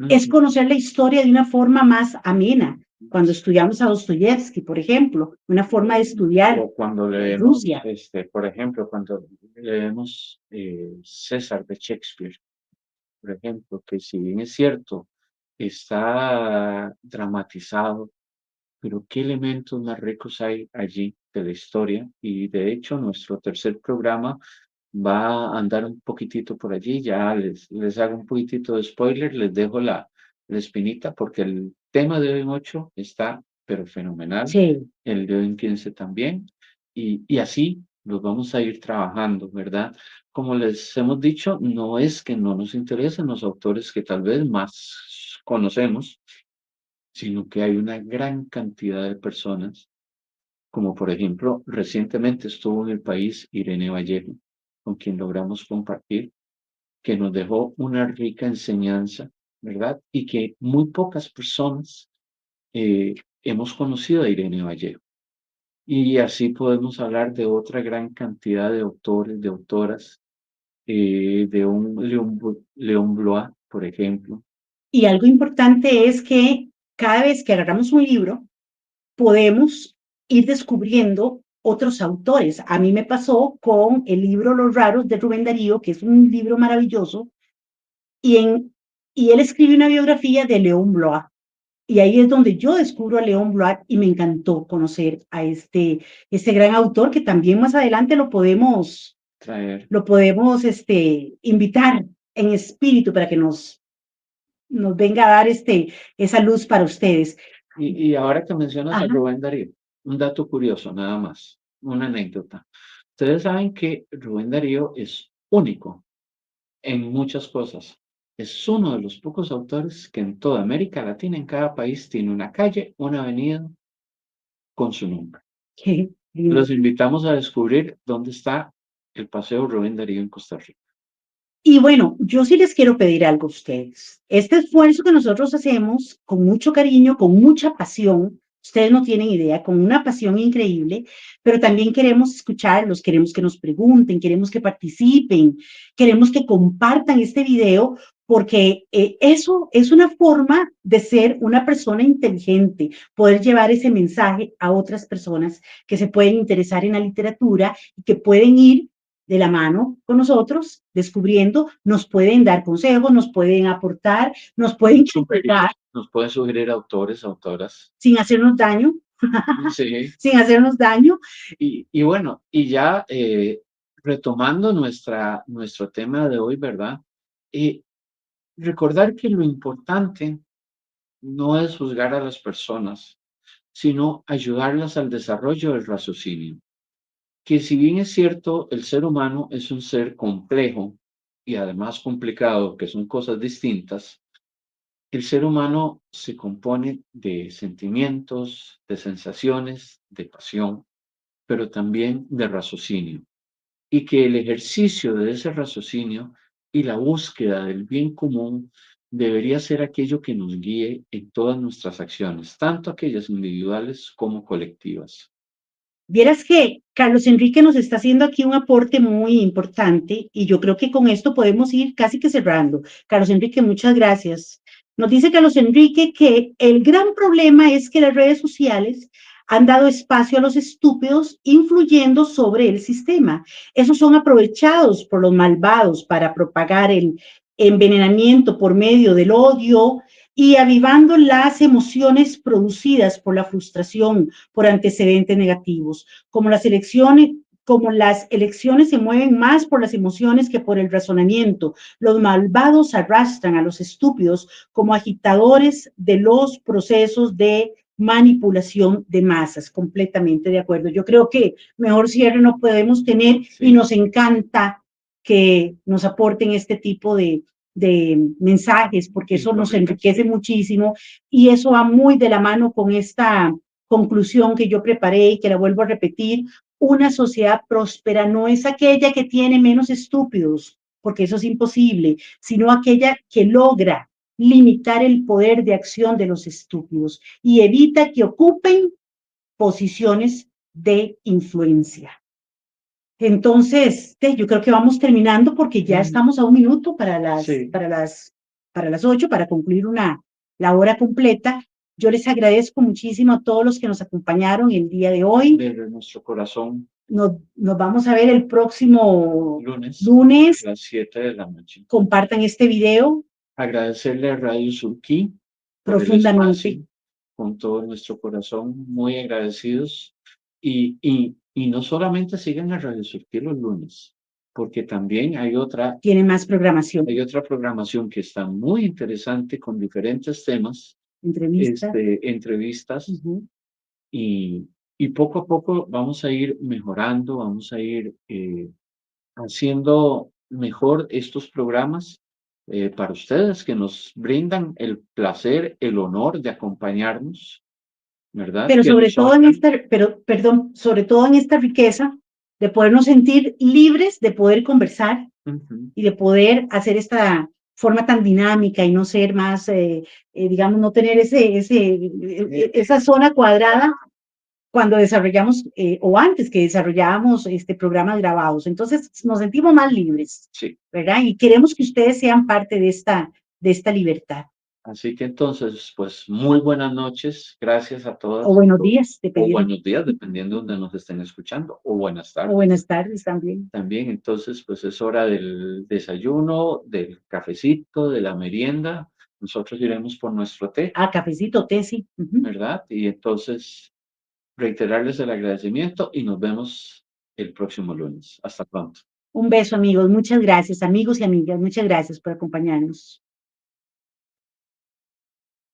Speaker 1: es conocer la historia de una forma más amena. Cuando estudiamos a Dostoyevsky, por ejemplo, una forma de estudiar
Speaker 2: o cuando leemos,
Speaker 1: Rusia.
Speaker 2: por ejemplo, cuando leemos César de Shakespeare, por ejemplo, que si bien es cierto, está dramatizado, pero qué elementos más ricos hay allí de la historia. Y de hecho, nuestro tercer programa va a andar un poquitito por allí. Ya les hago un poquitito de spoiler, les dejo la espinita, porque el tema de hoy en 8 está, pero fenomenal.
Speaker 1: Sí.
Speaker 2: El de hoy en 15 también. Y así los vamos a ir trabajando, ¿verdad? Como les hemos dicho, no es que no nos interesen los autores que tal vez más conocemos, sino que hay una gran cantidad de personas, como por ejemplo, recientemente estuvo en el país Irene Vallejo, con quien logramos compartir, que nos dejó una rica enseñanza, ¿verdad? Y que muy pocas personas hemos conocido a Irene Vallejo. Y así podemos hablar de otra gran cantidad de autores, de autoras, de un León Blois, por ejemplo.
Speaker 1: Y algo importante es que cada vez que agarramos un libro, podemos ir descubriendo otros autores. A mí me pasó con el libro Los Raros de Rubén Darío, que es un libro maravilloso, y, y él escribe una biografía de León Blois. Y ahí es donde yo descubro a León Blois y me encantó conocer a este gran autor que también más adelante
Speaker 2: Traer.
Speaker 1: lo podemos invitar en espíritu para que nos venga a dar esa luz para ustedes.
Speaker 2: Y ahora que mencionas a
Speaker 1: Ajá.
Speaker 2: Rubén Darío, un dato curioso, nada más, una anécdota. Ustedes saben que Rubén Darío es único en muchas cosas. Es uno de los pocos autores que en toda América Latina, en cada país, tiene una calle, una avenida con su nombre.
Speaker 1: Qué lindo.
Speaker 2: Los invitamos a descubrir dónde está el Paseo Rubén Darío en Costa Rica.
Speaker 1: Y bueno, yo sí les quiero pedir algo a ustedes. Este esfuerzo que nosotros hacemos con mucho cariño, con mucha pasión, ustedes no tienen idea, con una pasión increíble, pero también queremos escucharlos, queremos que nos pregunten, queremos que participen, queremos que compartan este video, porque eso es una forma de ser una persona inteligente, poder llevar ese mensaje a otras personas que se pueden interesar en la literatura y que pueden ir de la mano con nosotros, descubriendo, nos pueden dar consejos, nos pueden aportar, nos pueden criticar.
Speaker 2: Nos pueden sugerir autores, autoras.
Speaker 1: Sin hacernos daño.
Speaker 2: Sí.
Speaker 1: Sin hacernos daño.
Speaker 2: Y bueno, y ya retomando nuestro tema de hoy, ¿verdad? Recordar que lo importante no es juzgar a las personas, sino ayudarlas al desarrollo del raciocinio. Que si bien es cierto, el ser humano es un ser complejo y además complicado, que son cosas distintas, el ser humano se compone de sentimientos, de sensaciones, de pasión, pero también de raciocinio. Y que el ejercicio de ese raciocinio y la búsqueda del bien común debería ser aquello que nos guíe en todas nuestras acciones, tanto aquellas individuales como colectivas.
Speaker 1: Vieras que Carlos Enrique nos está haciendo aquí un aporte muy importante y yo creo que con esto podemos ir casi que cerrando. Carlos Enrique, muchas gracias. Nos dice Carlos Enrique que el gran problema es que las redes sociales han dado espacio a los estúpidos influyendo sobre el sistema. Esos son aprovechados por los malvados para propagar el envenenamiento por medio del odio y avivando las emociones producidas por la frustración, por antecedentes negativos, como las elecciones se mueven más por las emociones que por el razonamiento. Los malvados arrastran a los estúpidos como agitadores de los procesos de manipulación de masas, completamente de acuerdo. Yo creo que mejor cierre no podemos tener y
Speaker 2: Sí,
Speaker 1: nos encanta que nos aporten este tipo de mensajes, porque eso nos enriquece
Speaker 2: información.
Speaker 1: muchísimo y eso va muy de la mano con esta conclusión que yo preparé y que la vuelvo a repetir. Una sociedad próspera no es aquella que tiene menos estúpidos, porque eso es imposible, sino aquella que logra limitar el poder de acción de los estúpidos y evita que ocupen posiciones de influencia. Entonces, yo creo que vamos terminando porque ya
Speaker 2: Mm,
Speaker 1: estamos a un minuto
Speaker 2: sí,
Speaker 1: para las 8, para concluir la hora completa. Yo les agradezco muchísimo a todos los que nos acompañaron el día de hoy.
Speaker 2: desde nuestro corazón,
Speaker 1: Nos vamos a ver el próximo
Speaker 2: lunes a
Speaker 1: lunes.
Speaker 2: las 7 de la noche.
Speaker 1: Compartan este video
Speaker 2: Agradecerle a Radio Surquí por el
Speaker 1: profundamente.
Speaker 2: espacio, con todo nuestro corazón, muy agradecidos. Y no solamente sigan a Radio Surquí los lunes, porque también
Speaker 1: Tiene más programación,
Speaker 2: hay otra programación que está muy interesante con diferentes temas,
Speaker 1: entrevistas.
Speaker 2: entrevistas,
Speaker 1: Uh-huh.
Speaker 2: y, y poco a poco vamos a ir mejorando, vamos a ir haciendo mejor estos programas para ustedes que nos brindan el placer, el honor de acompañarnos, ¿verdad?
Speaker 1: Pero
Speaker 2: Que
Speaker 1: sobre
Speaker 2: nos
Speaker 1: todo en
Speaker 2: honran.
Speaker 1: esta, pero, perdón, sobre todo en esta riqueza de podernos sentir libres de poder conversar
Speaker 2: Ujú.
Speaker 1: y de poder hacer esta forma tan dinámica y no ser más, digamos, no tener esa zona cuadrada cuando desarrollamos o antes que desarrollábamos programas grabados. Entonces nos sentimos más libres,
Speaker 2: Sí,
Speaker 1: ¿verdad? Y queremos que ustedes sean parte de esta libertad.
Speaker 2: así que entonces, pues muy buenas noches, gracias a
Speaker 1: O
Speaker 2: todas y
Speaker 1: buenos
Speaker 2: todos,
Speaker 1: días,
Speaker 2: o
Speaker 1: dependiendo,
Speaker 2: buenos días, dependiendo de donde nos estén escuchando, o buenas
Speaker 1: o
Speaker 2: tardes.
Speaker 1: buenas tardes también.
Speaker 2: También, entonces, pues es hora del desayuno, del cafecito, de la merienda. Nosotros iremos por nuestro té,
Speaker 1: Ah, cafecito, té, sí. Ujú.
Speaker 2: ¿verdad? Y entonces reiterarles el agradecimiento y nos vemos el próximo lunes. Hasta pronto.
Speaker 1: Un beso, amigos. Muchas gracias, amigos y amigas. Muchas gracias por acompañarnos.